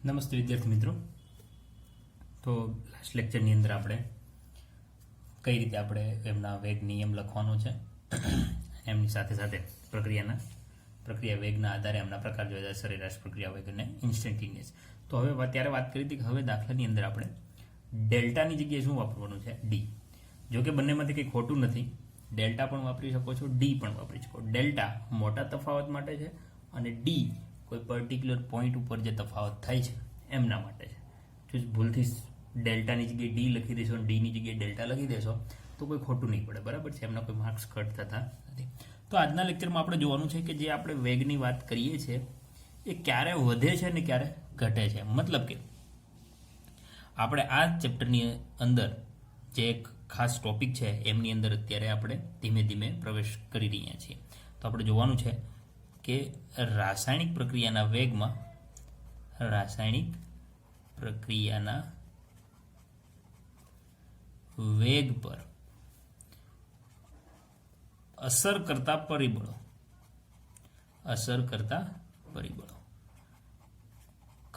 નમસ્તે વિદ્યાર્થી મિત્રો. તો લાસ્ટ લેક્ચરની અંદર આપણે કઈ રીતે આપણે એમના વેગ નિયમ લખવાનો છે, એમની સાથે સાથે પ્રક્રિયા વેગના આધારે એમના પ્રકાર જોયા, સરેરાશ પ્રક્રિયા વેગ અને ઇન્સ્ટન્ટેનિયસ. તો હવે ત્યારે વાત કરી હતી કે હવે દાખલાની અંદર આપણે ડેલ્ટાની જગ્યાએ શું વાપરવાનું છે? ડી. જો કે બંનેમાંથી કંઈ ખોટું નથી, ડેલ્ટા પણ વાપરી શકો છો, ડી પણ વાપરી શકો. ડેલ્ટા મોટા તફાવત માટે છે અને ડી કોઈ પર્ટિક્યુલર પોઈન્ટ ઉપર જે તફાવત થાય છે એમના માટે છે. જો ભૂલથી ડેલ્ટાની જગ્યાએ ડી લખી દેશો અને ડીની જગ્યાએ ડેલ્ટા લખી દેશો તો કોઈ ખોટું નહીં પડે, બરાબર છે? એમના કોઈ માર્ક્સ કટ થતા નથી. તો આજના લેક્ચરમાં આપણે જોવાનું છે કે જે આપણે વેગની વાત કરીએ છીએ એ ક્યારે વધે છે અને ક્યારે ઘટે છે. મતલબ કે આપણે આ ચેપ્ટરની અંદર જે એક ખાસ ટોપિક છે એમની અંદર અત્યારે આપણે ધીમે ધીમે પ્રવેશ કરી રહ્યા છીએ. તો આપણે જોવાનું છે કે રાસાયણિક પ્રક્રિયાના વેગ પર અસર કરતા પરિબળો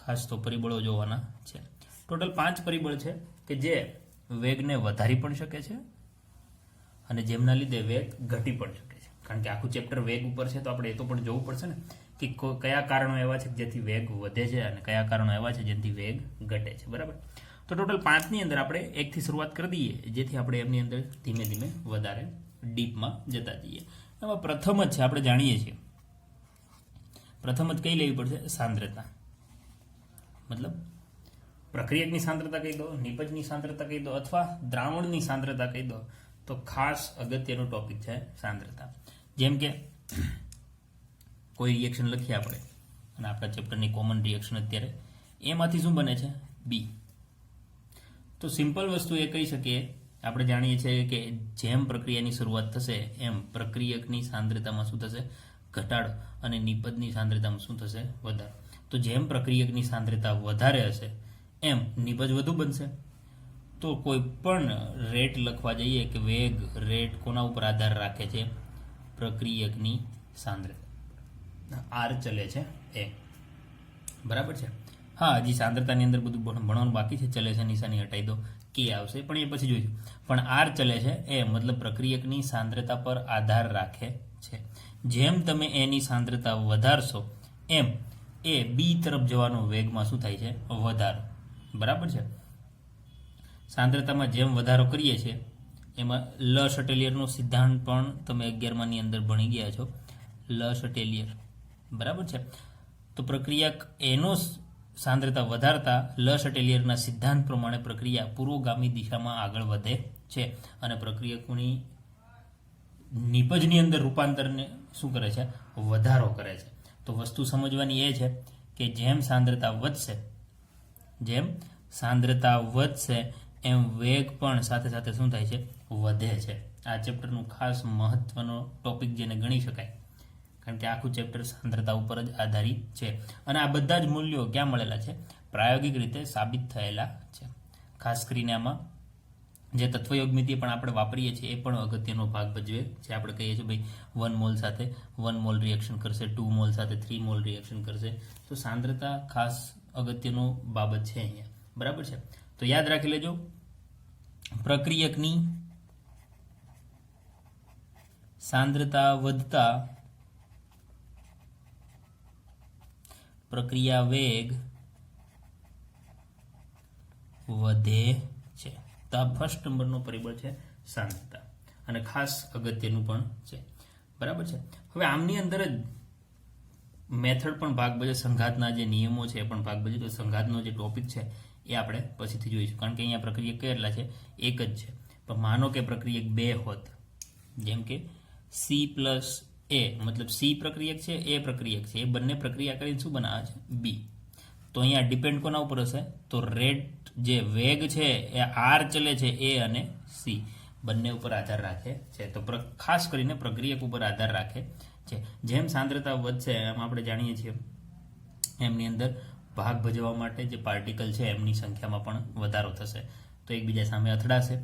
ખાસ તો પરિબળો જોવાના છે. ટોટલ 5 પરિબળ છે કે જે વેગને વધારી પણ શકે છે અને જેમના લીધે વેગ ઘટી પણ શકે છે. કારણ કે આખું ચેપ્ટર વેગ ઉપર છે તો આપણે એ તો પણ જોવું પડશે ને કે કયા કારણો એવા છે જેથી વેગ વધે છે અને કયા કારણો એવા છે જેથી વેગ ઘટે છે, બરાબર? તો ટોટલ 5ની અંદર આપણે 1થી શરૂઆત કરી દઈએ જેથી આપણે એમની અંદર ધીમે ધીમે વધારે ડીપમાં જતા જઈએ. એમાં પ્રથમ જ છે, આપણે જાણીએ છીએ પ્રથમ જ કઈ લેવી પડશે? સાંદ્રતા. મતલબ પ્રક્રિયકની સાંદ્રતા કહી દો, નિપજની સાંદ્રતા કહી દો અથવા દ્રાવણની સાંદ્રતા કહી દો, તો ખાસ અગત્યનો ટોપિક છે સાંદ્રતા. જેમ કે કોઈ રિએક્શન લખીએ આપણે અને આપણા ચેપ્ટરની કોમન રિએક્શન અત્યારે એમાંથી શું બને છે? બી. તો સિમ્પલ વસ્તુ એ કહી શકીએ, આપણે જાણીએ છીએ કે જેમ પ્રક્રિયાની શરૂઆત થશે એમ પ્રક્રિયકની સાંદ્રતામાં શું થશે? ઘટાડો અને નિપજની સાંદ્રતામાં શું થશે? વધારો. તો જેમ પ્રક્રિયકની સાંદ્રતા વધારે હશે એમ નિપજ વધુ બનશે. તો કોઈ પણ રેટ લખવા જઈએ કે વેગ રેટ કોના ઉપર આધાર રાખે છે? પ્રક્રિયકની સાંદ્રતા. આર ચલે છે એ, બરાબર છે? હા, હજી સાંદ્રતાની અંદર બધું ભણવાનું બાકી છે. ચલે છે નિશાની હટાવી દો, કે આવશે પણ એ પછી જોઈશું. પણ આર ચલે છે એ મતલબ પ્રક્રિયકની સાંદ્રતા પર આધાર રાખે છે. જેમ તમે એની સાંદ્રતા વધારશો એમ એ બી તરફ જવાનો વેગમાં શું થાય છે? વધારો, બરાબર છે? સાંદ્રતામાં જેમ વધારો કરીએ છીએ એમાં લ શટેલિયરનો સિદ્ધાંત પણ તમે 11માની અંદર ભણી ગયા છો. લ શટેલિયર, બરાબર છે? તો પ્રક્રિયક એનો સાંદ્રતા વધારતા લ શટેલિયરના સિદ્ધાંત પ્રમાણે પ્રક્રિયા પૂર્વગામી દિશામાં આગળ વધે છે અને પ્રક્રિયકોની નિપજની અંદર રૂપાંતરને શું કરે છે? વધારો કરે છે. તો વસ્તુ સમજવાની એ છે કે જેમ સાંદ્રતા વધશે એમ વેગ પણ સાથે સાથે શું થાય છે? વધે છે. આ ચેપ્ટરનું ખાસ મહત્વનો ટોપિક જેને ગણી શકાય, કારણ કે આખું ચેપ્ટર સાંદ્રતા ઉપર જ આધારિત છે અને આ બધા જ મૂલ્યો ક્યાં મળેલા છે? પ્રાયોગિક રીતે સાબિત થયેલા છે. ખાસ કરીને આમાં જે તત્વયોગમિતિ પણ આપણે વાપરીએ છીએ એ પણ અગત્યનો ભાગ ભજવે છે. આપણે કહીએ છીએ ભાઈ 1 મોલ સાથે 1 મોલ રિએક્શન કરશે, 2 મોલ સાથે 3 મોલ રિએક્શન કરશે. તો સાંદ્રતા ખાસ અગત્યનો બાબત છે અહીંયા, બરાબર છે? તો યાદ રાખી લેજો, પ્રક્રિયકની સાંદ્રતા વધતા પ્રક્રિયા વેગ વધે છે. તો આ ફર્સ્ટ નંબરનો પરિબળ છે સાંદ્રતા અને ખાસ અગત્યનું પણ છે, બરાબર છે? હવે આમની અંદર જ મેથડ પણ ભાગ ભજે, સંઘાતના જે નિયમો છે એ પણ ભાગ ભજે. તો સંઘાતનો જે ટોપિક છે એ આપણે પછીથી જોઈશું, કારણ કે અહીંયા પ્રક્રિયક કેટલા છે? એક જ છે. પણ માનો કે પ્રક્રિયક 2 હોત, જેમ કે સી પ્લસ એ, મતલબ સી પ્રક્રિયક છે, એ પ્રક્રિયક છે, એ બંને પ્રક્રિયા કરીને શું બનાવે છે? બી. તો અહીંયા ડિપેન્ડ કોના ઉપર હશે? તો રેટ જે વેગ છે એ આર ચલે છે એ અને સી બંને ઉપર આધાર રાખે છે. તો ખાસ કરીને પ્રક્રિયક ઉપર આધાર રાખે છે. જેમ સાંદ્રતા વધશે એમ આપણે જાણીએ છીએ એમની અંદર ભાગ ભજવવા માટે જે પાર્ટિકલ છે એમની સંખ્યામાં પણ વધારો થશે. તો એકબીજા સામે અથડાશે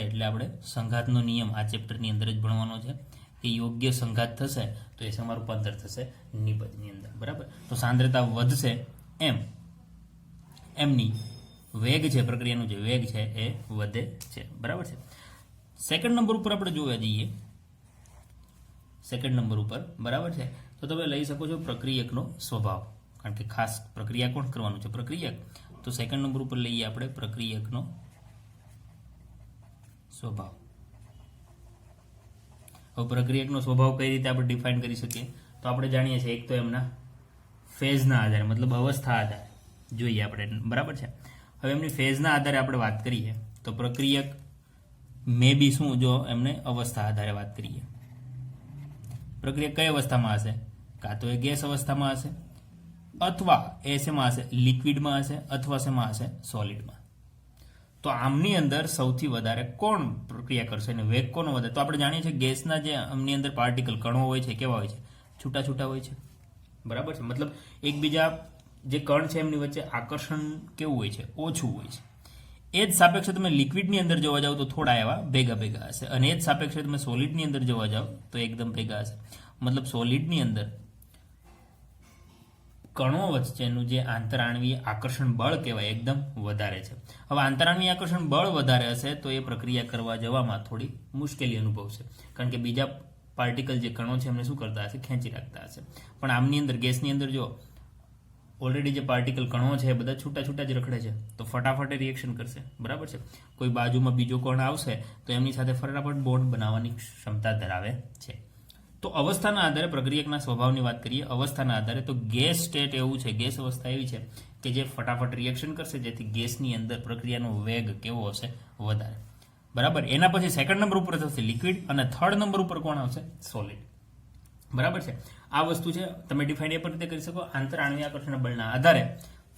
એટલે આપણે સંઘાતનો નિયમ આ ચેપ્ટરની અંદર જ ભણવાનો છે કે યોગ્ય સંઘાત થશે તો એ શેમાં રૂપાંતર થશે? નિપજની અંદર, બરાબર? તો સાંદ્રતા વધશે એમ એમની વેગ છે, પ્રક્રિયાનું જે વેગ છે એ વધે છે. બરાબર છે. સેકન્ડ નંબર ઉપર આપણે જોવા જઈએ, સેકન્ડ નંબર ઉપર બરાબર છે, તો તમે લઈ શકો છો પ્રક્રિયકનો સ્વભાવ, કારણ કે ખાસ પ્રક્રિયા કોણ કરવાનું છે? પ્રક્રિયક. તો સેકન્ડ નંબર ઉપર લઈએ આપણે પ્રક્રિયકનો સ્વભાવ. હવે પ્રક્રિયકનો સ્વભાવ કઈ રીતે આપણે ડિફાઇન કરી શકીએ? તો આપણે જાણીએ છીએ એક તો એમના ફેઝના આધારે, મતલબ અવસ્થા આધારે જોઈએ આપણે. બરાબર છે. હવે એમની ફેઝના આધારે આપણે વાત કરીએ તો પ્રક્રિયક મે બી શું, જો એમને અવસ્થા આધારે વાત કરીએ, પ્રક્રિયા કઈ અવસ્થામાં હશે? કાં તો એ ગેસ અવસ્થામાં હશે, અથવા એ શેમાં હશે? લિક્વિડમાં હશે, અથવા શેમાં હશે? સોલિડમાં. તો આમની અંદર સૌથી વધારે કોણ પ્રક્રિયા કરશે અને વેગ કોનો વધે? તો આપણે જાણીએ છીએ ગેસના જે આમની અંદર પાર્ટિકલ કણો હોય છે કેવા હોય છે? છૂટા છૂટા હોય છે. બરાબર છે. મતલબ એકબીજા જે કણ છે એમની વચ્ચે આકર્ષણ કેવું હોય છે? ઓછું હોય છે. એ જ સાપેક્ષે તમે લિક્વિડની અંદર જોવા જાઓ તો થોડા એવા ભેગા ભેગા હશે, અને એ જ સાપેક્ષે તમે સોલિડની અંદર જોવા જાઓ તો એકદમ ભેગા હશે. મતલબ સોલિડની અંદર કણો વચ્ચેનું જે આંતરાણવીય આકર્ષણ બળ કહેવાય એકદમ વધારે છે. હવે આંતરાણવીય આકર્ષણ બળ વધારે હશે તો એ પ્રક્રિયા કરવા જવામાં થોડી મુશ્કેલી અનુભવશે, કારણ કે બીજા પાર્ટિકલ જે કણો છે એમને શું કરતા હશે? ખેંચી રાખતા હશે. પણ આમની અંદર ગેસની અંદર જો ઓલરેડી જે પાર્ટિકલ કણો છે એ બધા છૂટા છૂટા જ રખડે છે, તો ફટાફટ રિએક્શન કરશે. બરાબર છે. કોઈ બાજુમાં બીજો કણ આવશે તો એમની સાથે ફટાફટ બોન્ડ બનાવવાની ક્ષમતા ધરાવે છે. તો અવસ્થાના આધારે પ્રક્રિયકના સ્વભાવની વાત કરીએ, અવસ્થાના આધારે તો ગેસ સ્ટેટ એવું છે, ગેસ અવસ્થા એવી છે કે જે ફટાફટ રિએક્શન કરશે, જેથી ગેસની અંદર પ્રક્રિયાનો વેગ કેવો હશે? વધારે. બરાબર. એના પછી સેકન્ડ નંબર ઉપર થશે લિક્વિડ, અને થર્ડ નંબર ઉપર કોણ આવશે? સોલિડ. બરાબર છે. આ વસ્તુ છે તમે ડિફાઇન એ પણ રીતે કરી શકો, આંતરાણવીય આકર્ષણ બળના આધારે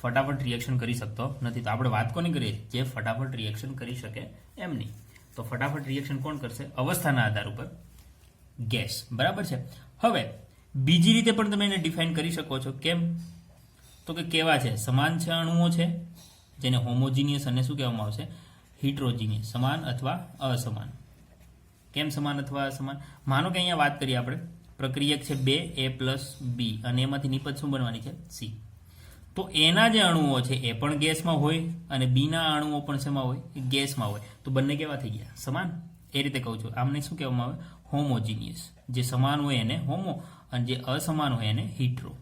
ફટાફટ રિએક્શન કરી શકતો નથી. તો આપણે વાત કોની કરીએ? જે ફટાફટ રિએક્શન કરી શકે એમની. તો ફટાફટ રિએક્શન કોણ કરશે? અવસ્થાના આધાર ઉપર ગેસ. બરાબર છે. હવે બીજી રીતે પણ તમે એને ડિફાઇન કરી શકો છો. કેમ? તો કે કેવા છે? સમાન છે અણુઓ છે, જેને હોમોજીનિયસ અને શું કહેવામાં આવશે? હિટ્રોજીનિયસ. સમાન અથવા અસમાન. કેમ સમાન અથવા અસમાન? માનો કે અહીંયા વાત કરીએ આપણે, પ્રક્રિયક છે 2A+B અને એમાંથી નિપજ શું બનવાની છે? C. તો એના જે અણુઓ છે એ પણ ગેસમાં હોય અને બીના અણુઓ પણ શેમાં હોય? ગેસમાં હોય. તો બંને કેવા થઈ ગયા? સમાન. એ રીતે કહું છું. આમને શું કહેવામાં આવે? હોમોજીનિયસ. જે સમાન હોય એને હોમો, અને જે અસમાન હોય એને હિટ્રો.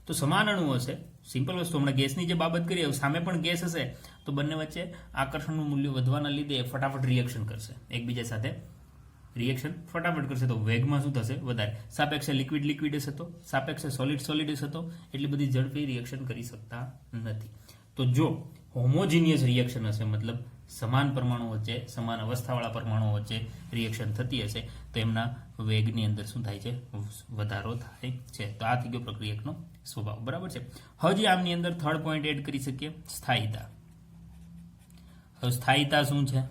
તો સમાન અણુઓ હશે, સિમ્પલ વસ્તુ. હમણાં ગેસની જે બાબત કરીએ, સામે પણ ગેસ હશે તો બંને વચ્ચે આકર્ષણનું મૂલ્ય વધવાના લીધે ફટાફટ રિએક્શન કરશે, એકબીજા સાથે રિએક્શન ફટાફટ કરશે. તો વેગમાં શું થશે? વધારે. સાપેક્ષે લિક્વિડ લિક્વિડ હશે તો, સાપેક્ષે સોલિડ સોલિડ હશે તો એટલી બધી ઝડપી રિએક્શન કરી શકતા નથી. તો જો હોમોજીનિયસ રિએક્શન હશે, મતલબ સમાન પરમાણુ વચ્ચે, સમાન અવસ્થાવાળા પરમાણુઓ વચ્ચે રિએક્શન થતી હશે તો એમના વેગની અંદર શું થાય છે? વધારો થાય છે. તો આ થઈ ગયો પ્રક્રિયકનો સ્વભાવ. બરાબર છે. હજી આમની અંદર થર્ડ પોઈન્ટ એડ કરી શકીએ, સ્થાયીતા. હવે સ્થાયીતા શું છે?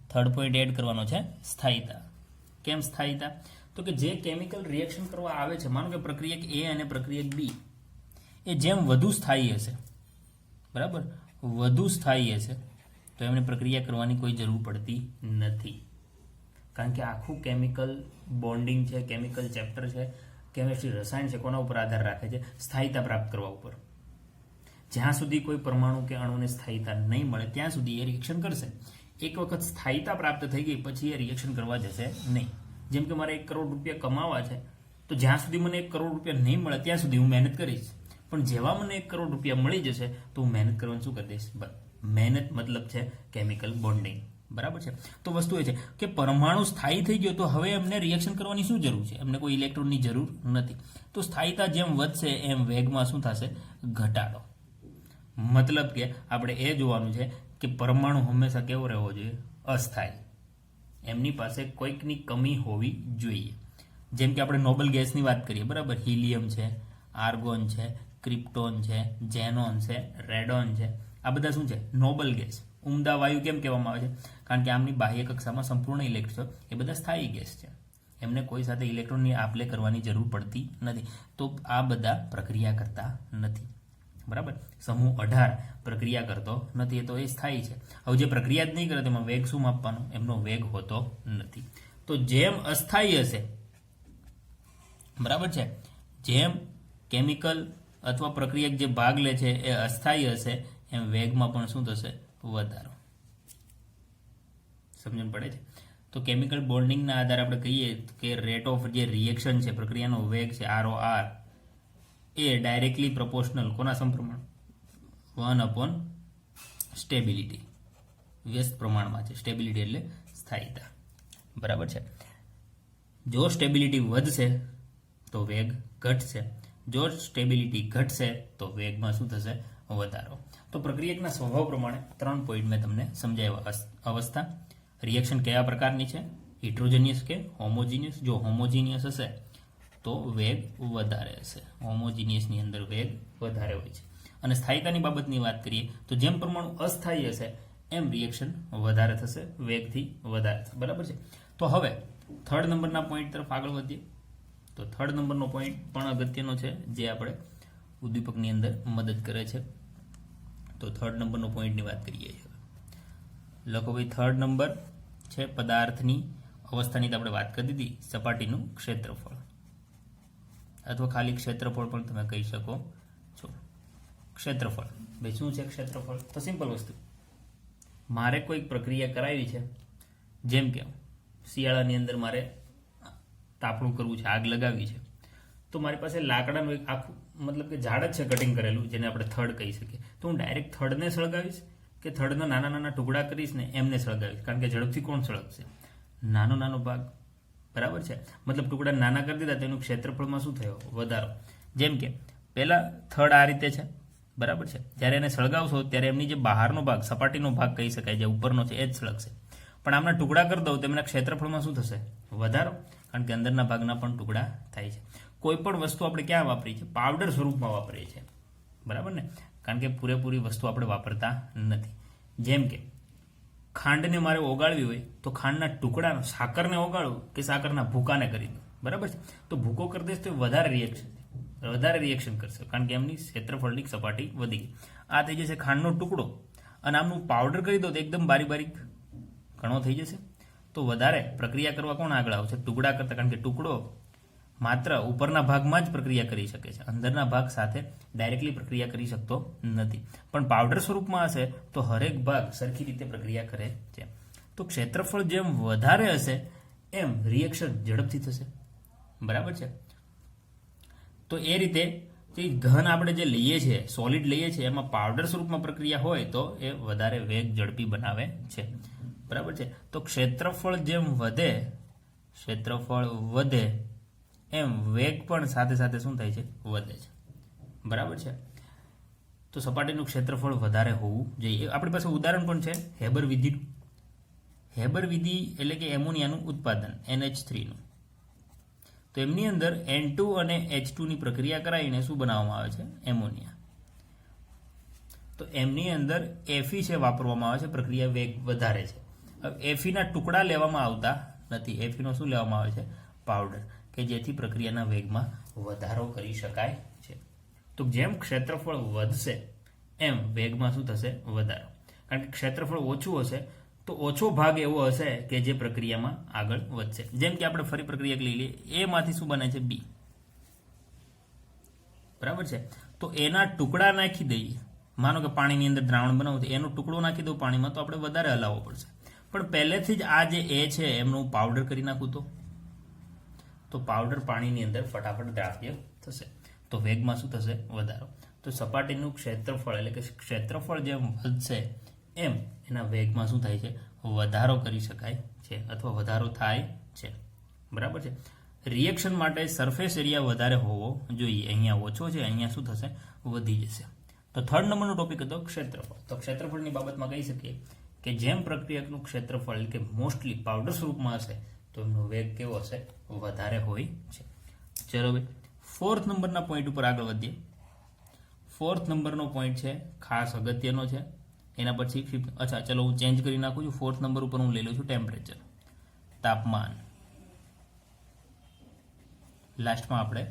થર્ડ પોઈન્ટ એડ કરવાનો છે સ્થાયીતા. કેમ સ્થાયીતા? તો કે જે કેમિકલ રિએક્શન કરવા આવે છે, માનો કે પ્રક્રિયક A અને પ્રક્રિયક B, એ જેમ વધુ સ્થાયી હશે, બરાબર, વધુ સ્થાયી હશે, તો એમને પ્રક્રિયા કરવાની કોઈ જરૂર પડતી નથી, કારણ કે આખું કેમિકલ બોન્ડિંગ છે, કેમિકલ ચેપ્ટર છે, કેમિસ્ટ્રી રસાયણ છે, કોના ઉપર આધાર રાખે છે? સ્થાયીતા પ્રાપ્ત કરવા ઉપર. જ્યાં સુધી કોઈ પરમાણુ કે અણુને સ્થાયીતા નહીં મળે ત્યાં સુધી એ રિએક્શન કરશે. એક વખત સ્થાયીતા પ્રાપ્ત થઈ ગઈ પછી એ રિએક્શન કરવા જશે નહીં. જેમ કે મારે 1 કરોડ રૂપિયા કમાવા છે, તો જ્યાં સુધી મને 1 કરોડ રૂપિયા નહીં મળે ત્યાં સુધી હું મહેનત કરીશ, પણ જેવા મને 1 કરોડ રૂપિયા મળી જશે તો હું મહેનત કરવાનું શું કરી દઈશ? મહેનત મતલબ છે કેમિકલ બોન્ડિંગ. બરાબર છે. તો વસ્તુ એ છે કે પરમાણુ સ્થાયી થઈ ગયો તો હવે એમને રિએક્શન કરવાની શું જરૂર છે? એમને કોઈ ઇલેક્ટ્રોનની જરૂર નથી. તો સ્થાયીતા જેમ વધશે એમ વેગમાં શું થશે? ઘટાડો. મતલબ કે આપણે એ જોવાનું છે કે પરમાણુ હંમેશા કેવો રહેવો જોઈએ? અસ્થાયી. એમની પાસે કોઈકની કમી હોવી જોઈએ. જેમ કે આપણે નોબલ ગેસની વાત કરીએ, બરાબર, હિલિયમ છે, આર્ગોન છે, ક્રિપ્ટોન છે, ઝેનોન છે, રેડોન છે, આ બધા શું છે? Noble gas. ઉમદા વાયુ કેમ કહેવામાં આવે છે? કારણ કે આમની બાહ્ય કક્ષામાં સંપૂર્ણ ઇલેક્ટ્રોન, એ બધા સ્થાયી ગેસ છે, એમને કોઈ સાથે ઇલેક્ટ્રોનની આપ-લે કરવાની જરૂર પડતી નથી. તો આ બધા પ્રક્રિયા કરતા નથી. બરાબર. સમૂહ 18 પ્રક્રિયા કરતો નથી, એ તો એ સ્થાયી છે. હવે જે પ્રક્રિયા જ નહીં કરે તેમાં વેગ શું માપવાનો? એમનો વેગ હોતો નથી. તો જેમ અસ્થાયી હશે, બરાબર છે, જેમ કેમિકલ અથવા પ્રક્રિયક જે ભાગ લે છે એ અસ્થાયી હશે એમ વેગમાં પણ શું થશે? વધારો. સમજણ પડે છે? તો કેમિકલ બોન્ડિંગના આધારે આપણે કહીએ કે રેટ ઓફ જે રિએક્શન છે, પ્રક્રિયાનો વેગ છે ROR, એ ડાયરેક્ટલી પ્રોપોર્શનલ કોના સમપ્રમાણ? 1 સ્ટેબિલિટી, વ્યસ્ત પ્રમાણમાં છે. સ્ટેબિલિટી એટલે સ્થાયીતા. બરાબર છે. જો સ્ટેબિલિટી વધશે તો વેગ ઘટશે, જો સ્ટેબિલિટી ઘટશે તો વેગમાં શું થશે? વધારો. તો પ્રક્રિયકના સ્વભાવ પ્રમાણે 3 પોઈન્ટ મેં તમને સમજાવ્યા. અવસ્થા, રિએક્શન કયા પ્રકારની છે, હિટ્રોજેનિયસ કે હોમોજીનિયસ. જો હોમોજીનિયસ હશે તો વેગ વધારે હશે, હોમોજીનિયસની અંદર વેગ વધારે હોય છે. અને સ્થાયીતાની બાબતની વાત કરીએ તો જેમ પરમાણુ અસ્થાયી હશે એમ રિએક્શન વધારે થશે, વેગથી વધારે થશે. બરાબર છે. તો હવે થર્ડ નંબરના પોઈન્ટ તરફ આગળ વધીએ. તો થર્ડ નંબરનો પોઈન્ટ પણ અગત્યનો છે, જે આપણે ઉદ્દીપકની અંદર મદદ કરે છે. તો થર્ડ નંબરનો પોઈન્ટની વાત કરીએ છીએ. લખો ભાઈ, થર્ડ નંબર છે પદાર્થની અવસ્થાની તો આપણે વાત કરી દીધી, સપાટીનું ક્ષેત્રફળ અથવા ખાલી ક્ષેત્રફળ પણ તમે કહી શકો છો. ક્ષેત્રફળ ભાઈ શું છે ક્ષેત્રફળ? તો સિમ્પલ વસ્તુ, મારે કોઈક પ્રક્રિયા કરાવી છે, જેમ કે શિયાળાની અંદર મારે તાપણું કરવું છે, આગ લગાવી છે, તો મારી પાસે લાકડાનું એક આખું મતલબ કે ઝાડ જ છે કટિંગ કરેલું, જેને આપણે થડ કહી શકીએ. તો હું ડાયરેક્ટ થડને સળગાવીશ કે થડના નાના નાના ટુકડા કરીશ ને એમને સળગાવીશ? કારણ કે ઝડપથી કોણ સળગશે? નાનો નાનો ભાગ. બરાબર છે. મતલબ ટુકડા નાના કરી દીધા, તેનું ક્ષેત્રફળમાં શું થયો? વધારો. જેમ કે પહેલા થડ આ રીતે છે, બરાબર છે. જ્યારે એને સળગાવશો ત્યારે એમની જે બહારનો ભાગ, સપાટીનો ભાગ કહી શકાય, જે ઉપરનો છે એ જ સળગશે. પણ આમના ટુકડા કરી દઉં તો એમના ક્ષેત્રફળમાં શું થશે? વધારો. કારણ કે અંદરના ભાગના પણ ટુકડા થાય છે. કોઈ પણ વસ્તુ આપણે ક્યાં વાપરીએ છીએ? પાવડર સ્વરૂપમાં વાપરીએ છીએ. બરાબર ને? કારણ કે પૂરેપૂરી વસ્તુ આપણે વાપરતા નથી. જેમ કે ખાંડને મારે ઓગાળવી હોય તો ખાંડના ટુકડા, સાકરને ઓગાળું કે સાકરના ભૂકાને કરી દઉં. બરાબર છે. તો ભૂકો કરી દઈશ તો વધારે રિએક્શન કરશે, કારણ કે એમની ક્ષેત્રફળની સપાટી વધી ગઈ. આ થઈ જશે ખાંડનો ટુકડો, અને આમનું પાવડર કરી દો તો એકદમ બારીક ઘણો થઈ જશે. તો વધારે પ્રક્રિયા કરવા કોણ આગળ આવશે? ટુકડા કરતા. કારણ કે ટુકડો માત્ર ઉપરના ભાગમાં જ પ્રક્રિયા કરી શકે છે, અંદરના ભાગ સાથે ડાયરેક્ટલી પ્રક્રિયા કરી શકતો નથી. પણ પાવડર સ્વરૂપમાં હશે તો હરેક ભાગ સરખી રીતે પ્રક્રિયા કરે છે. તો ક્ષેત્રફળ જેમ વધારે હશે એમ રિએક્શન ઝડપથી થશે. બરાબર છે. તો એ રીતે જે ઘન આપણે જે લઈએ છીએ, સોલિડ લઈએ છીએ, એમાં પાવડર સ્વરૂપમાં પ્રક્રિયા હોય તો એ વધારે વેગ ઝડપી બનાવે છે. બરાબર છે. તો ક્ષેત્રફળ જેમ વધે એમ વેગ પણ સાથે સાથે શું થાય છે? વધે છે. બરાબર છે. તો સપાટીનું ક્ષેત્રફળ વધારે હોવું જોઈએ. આપણી પાસે ઉદાહરણ પણ છે હેબર વિધિનું. હેબર વિધિ એટલે કે એમોનિયાનું ઉત્પાદન, NH3નું. તો એમની અંદર N2 અને H2 ની પ્રક્રિયા કરાવીને શું બનાવવામાં આવે છે? એમોનિયા. તો એમની અંદર Fe છે વાપરવામાં આવે છે, પ્રક્રિયા વેગ વધારે છે. હવે Fe ના ટુકડા લેવામાં આવતા નથી. Fe નો શું લેવામાં આવે છે? પાવડર, કે જેથી પ્રક્રિયાના વેગમાં વધારો કરી શકાય છે. તો જેમ ક્ષેત્રફળ વધશે એમ વેગમાં શું થશે? વધારો. કારણ કે ક્ષેત્રફળ ઓછું હશે તો ઓછો ભાગ એવો હશે કે જે પ્રક્રિયામાં આગળ વધશે. જેમ કે આપણે ફરી પ્રક્રિયા લઈ લઈએ, એ માંથી શું બને છે? B. બરાબર છે. તો એના ટુકડા નાખી દઈએ. માનો કે પાણીની અંદર દ્રાવણ બનાવું તો એનો ટુકડો નાખી દઉં પાણીમાં, તો આપણે વધારે હલાવવો પડશે. પણ પહેલેથી જ આ જે એ છે એમનું પાવડર કરી નાખું તો પાવડર પાણીની અંદર ફટાફટ દ્રાવ્ય થશે. તો વેગમાં શું થશે? વધારો. તો સપાટીનું ક્ષેત્રફળ એટલે કે ક્ષેત્રફળ જેમ વધશે એમ એના વેગમાં શું થાય છે? વધારો કરી શકાય છે અથવા વધારો થાય છે. બરાબર છે. રિએક્શન માટે સરફેસ એરિયા વધારે હોવો જોઈએ. અહીંયા ઓછો છે, અહીંયા શું થશે? વધી જશે. તો થર્ડ નંબરનો ટોપિક હતો ક્ષેત્રફળ. તો ક્ષેત્રફળની બાબતમાં કહી શકીએ કે જેમ પ્રક્રિયકનું ક્ષેત્રફળ એટલે કે મોસ્ટલી પાવડર સ્વરૂપમાં હશે તો એમનો વેગ કેવો હશે? વધારે હોય છે. ચલો ભાઈ, ફોર્થ નંબરના પોઈન્ટ ઉપર આગળ વધીએ. ફોર્થ નંબરનો પોઈન્ટ છે ખાસ અગત્યનો છે. એના પછી ચલો હું ચેન્જ કરી નાખું છું. ફોર્થ નંબર ઉપર હું લઈ લઉં છું ટેમ્પરેચર, તાપમાન. લાસ્ટમાં આપણે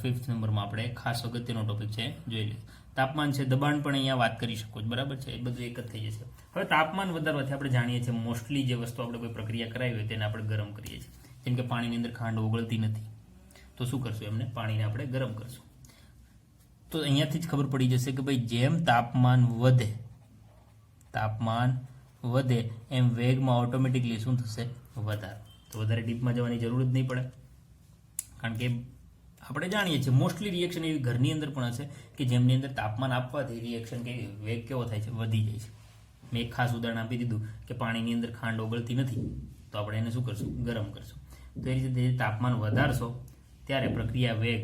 ફિફ્થ નંબરમાં આપણે ખાસ અગત્યનો ટોપિક છે જોઈ લઈએ. તાપમાન છે, દબાણ પણ અહીંયા વાત કરી શકો છો. બરાબર છે. એ બધું એક જ થઈ જશે. હવે તાપમાન વધારવાથી આપણે જાણીએ છીએ મોસ્ટલી જે વસ્તુ આપણે કોઈ પ્રક્રિયા કરાવી હોય તેને આપણે ગરમ કરીએ છીએ. જેમ કે પાણીની અંદર ખાંડ ઓગળતી નથી, તો તો શું કરશું, એમને પાણીને આપણે ગરમ કરશું. તો અહીંયાથી જ ખબર પડી જશે કે ભાઈ જેમ તાપમાન વધે એમ વેગમાં ઓટોમેટિકલી શું થશે, વધારો. તો વધારે ડીપમાં જવાની જરૂર જ નહીં પડે, કારણ કે આપણે જાણીએ છીએ મોસ્ટલી રિએક્શન એવી ઘરની અંદર પણ હશે કે જેમની અંદર તાપમાન આપવાથી રિએક્શન કે વેગ કેવો થાય છે, વધી જાય છે. મેં એક ખાસ ઉદાહરણ આપી દીધું કે પાણીની અંદર ખાંડ ઓગળતી નથી, તો આપણે એને શું કરશું, ગરમ કરશું. તો એ રીતે તાપમાન વધારશો ત્યારે પ્રક્રિયા વેગ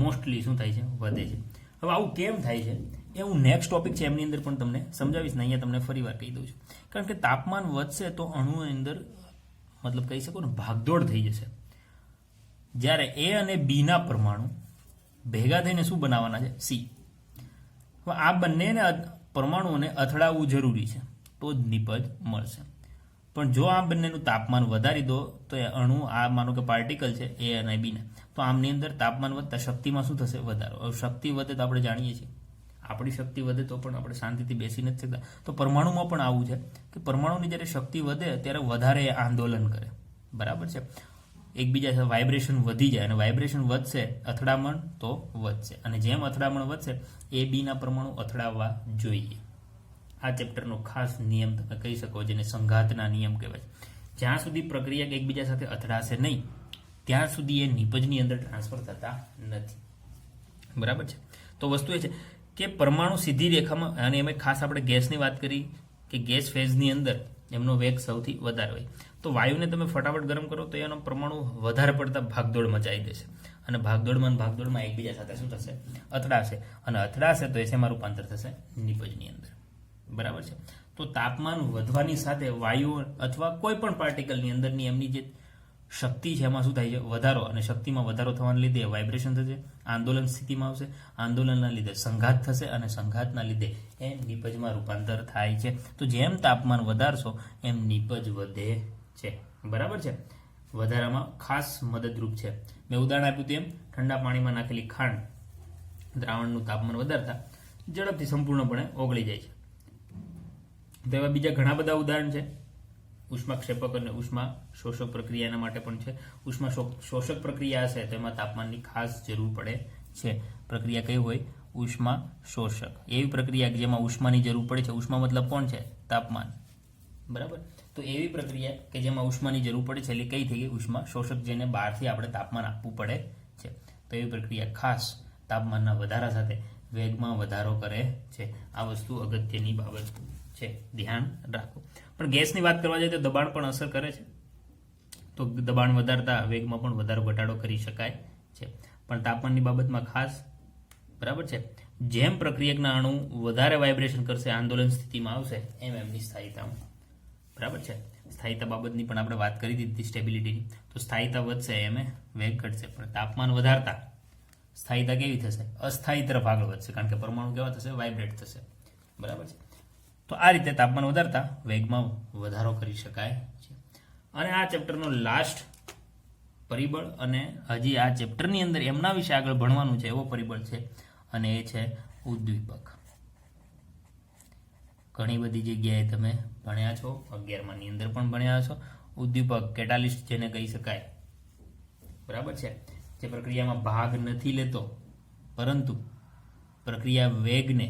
મોસ્ટલી શું થાય છે, વધે છે. હવે આવું કેમ થાય છે એ હું નેક્સ્ટ ટોપિક છે એમની અંદર પણ તમને સમજાવીશ ને અહીંયા તમને ફરી વાર કહી દઉં છું. કારણ કે તાપમાન વધશે તો અણુની અંદર મતલબ કહી શકો ને ભાગદોડ થઈ જશે. જ્યારે એ અને બીના પરમાણુ ભેગા થઈને શું બનાવવાના છે, સી. હવે આ બંનેને પરમાણુઓને અથડાવવું જરૂરી છે તો જ નિપજ મળશે. પણ જો આ બંનેનું તાપમાન વધારી દો તો એ અણુ, આ માનો કે પાર્ટિકલ છે એ અને બીને, તો આમની અંદર તાપમાન વધતા શક્તિમાં શું થશે, વધારો. હવે શક્તિ વધે તો આપણે જાણીએ છીએ આપણી શક્તિ વધે તો પણ આપણે શાંતિથી બેસી નથી શકતા. તો પરમાણુમાં પણ આવું છે કે પરમાણુની જ્યારે શક્તિ વધે ત્યારે વધારે આંદોલન કરે, બરાબર છે. એકબીજા સાથે વાઇબ્રેશન વધી જાય અને વાઇબ્રેશન વધશે, અથડામણ તો વધશે. અને જેમ અથડામણ વધશે એ બીના પરમાણુ અથડાવવા જોઈએ. આ ચેપ્ટરનો ખાસ નિયમ તમે કહી શકો, જેને સંઘાતના નિયમ કહેવાય. જ્યાં સુધી પ્રક્રિયા એકબીજા સાથે અથડાશે નહીં ત્યાં સુધી એ નિપજની અંદર ટ્રાન્સફર થતા નથી, બરાબર છે. તો વસ્તુ એ છે કે પરમાણુ સીધી રેખામાં, અને એમાં ખાસ આપણે ગેસની વાત કરી કે ગેસ ફેઝની અંદર એમનો વેગ સૌથી વધારે હોય. તો વાયુને તમે ફટાફટ ગરમ કરો તો એનો પરમાણુ વધારે પડતા ભાગદોડ મચાવી દેશે અને ભાગદોડમાં એકબીજા સાથે શું થશે, અથડાશે. અને અથડાશે તો એ શેમાં રૂપાંતર થશે, નિપજની અંદર, બરાબર છે. તો તાપમાન વધવાની સાથે વાયુ અથવા કોઈ પણ પાર્ટિકલની અંદરની એમની જે શક્તિ છે એમાં શું થાય છે, વધારો. અને શક્તિમાં વધારો થવાના લીધે વાઇબ્રેશન થશે, આંદોલન સ્થિતિમાં આવશે, આંદોલનના લીધે સંઘાત થશે અને સંઘાતના લીધે એ નિપજમાં રૂપાંતર થાય છે. તો જેમ તાપમાન વધારશો એમ નિપજ વધે છે, બરાબર છે. વધારામાં ખાસ મદદરૂપ છે. મેં ઉદાહરણ આપ્યું તેમ ઠંડા પાણીમાં નાખેલી ખાંડ દ્રાવણનું તાપમાન વધારતા ઝડપથી સંપૂર્ણપણે ઓગળી જાય છે. તો એવા બીજા ઘણા બધા ઉદાહરણ છે. ઉષ્માક્ષેપક અને ઉષ્મા શોષક પ્રક્રિયાના માટે પણ છે. ઉષ્મા શોષક પ્રક્રિયા હશે તો એમાં તાપમાનની ખાસ જરૂર પડે છે. પ્રક્રિયા કઈ હોય, ઉષ્મા શોષક. એવી પ્રક્રિયા જેમાં ઉષ્માની જરૂર પડે છે. ઉષ્મા મતલબ કોણ છે, તાપમાન, બરાબર. તો એવી પ્રક્રિયા કે જેમાં ઉષ્માની જરૂર પડે છે એટલે કઈ થઈ ગઈ, ઉષ્મા શોષક, જેને બહારથી આપણે તાપમાન આપવું પડે છે. તો એવી પ્રક્રિયા ખાસ તાપમાનના વધારા સાથે વેગમાં વધારો કરે છે. આ વસ્તુ અગત્યની બાબત છે, ધ્યાન રાખો. પણ ગેસની વાત કરવા જાય તો દબાણ પણ અસર કરે છે. તો દબાણ વધારતા વેગમાં પણ વધારો ઘટાડો કરી શકાય છે. પણ તાપમાનની બાબતમાં ખાસ, બરાબર છે, જેમ પ્રક્રિયકના અણુ વધારે વાઇબ્રેશન કરશે, આંદોલન સ્થિતિમાં આવશે, એમ એમની સ્થાયીતા, બરાબર છે. સ્થાયીતા બાબતની પણ આપણે વાત કરી દીધી, સ્ટેબિલિટીની. તો સ્થાયીતા વધશે એમ વેગ ઘટશે. પણ તાપમાન વધારતા સ્થાયીતા કેવી થશે, અસ્થાયી તરફ આગળ વધશે, કારણ કે પરમાણુ કેવા થશે, વાઇબ્રેટ થશે, બરાબર છે. તો આ રીતે તાપમાન વધારતા વેગમાં વધારો કરી શકાય છે. અને આ ચેપ્ટરનો લાસ્ટ પરિબળ, અને હજી આ ચેપ્ટરની અંદર એમના વિશે આગળ ભણવાનું છે એવો પરિબળ છે, અને એ છે ઉદ્દીપક. ઘણી બધી જગ્યાએ તમે ભણ્યા છો, 11માની અંદર પણ ભણ્યા છો. ઉદ્દીપક, કેટાલિસ્ટ જેને કહી શકાય, બરાબર છે, જે પ્રક્રિયામાં ભાગ નથી લેતો પરંતુ પ્રક્રિયા વેગને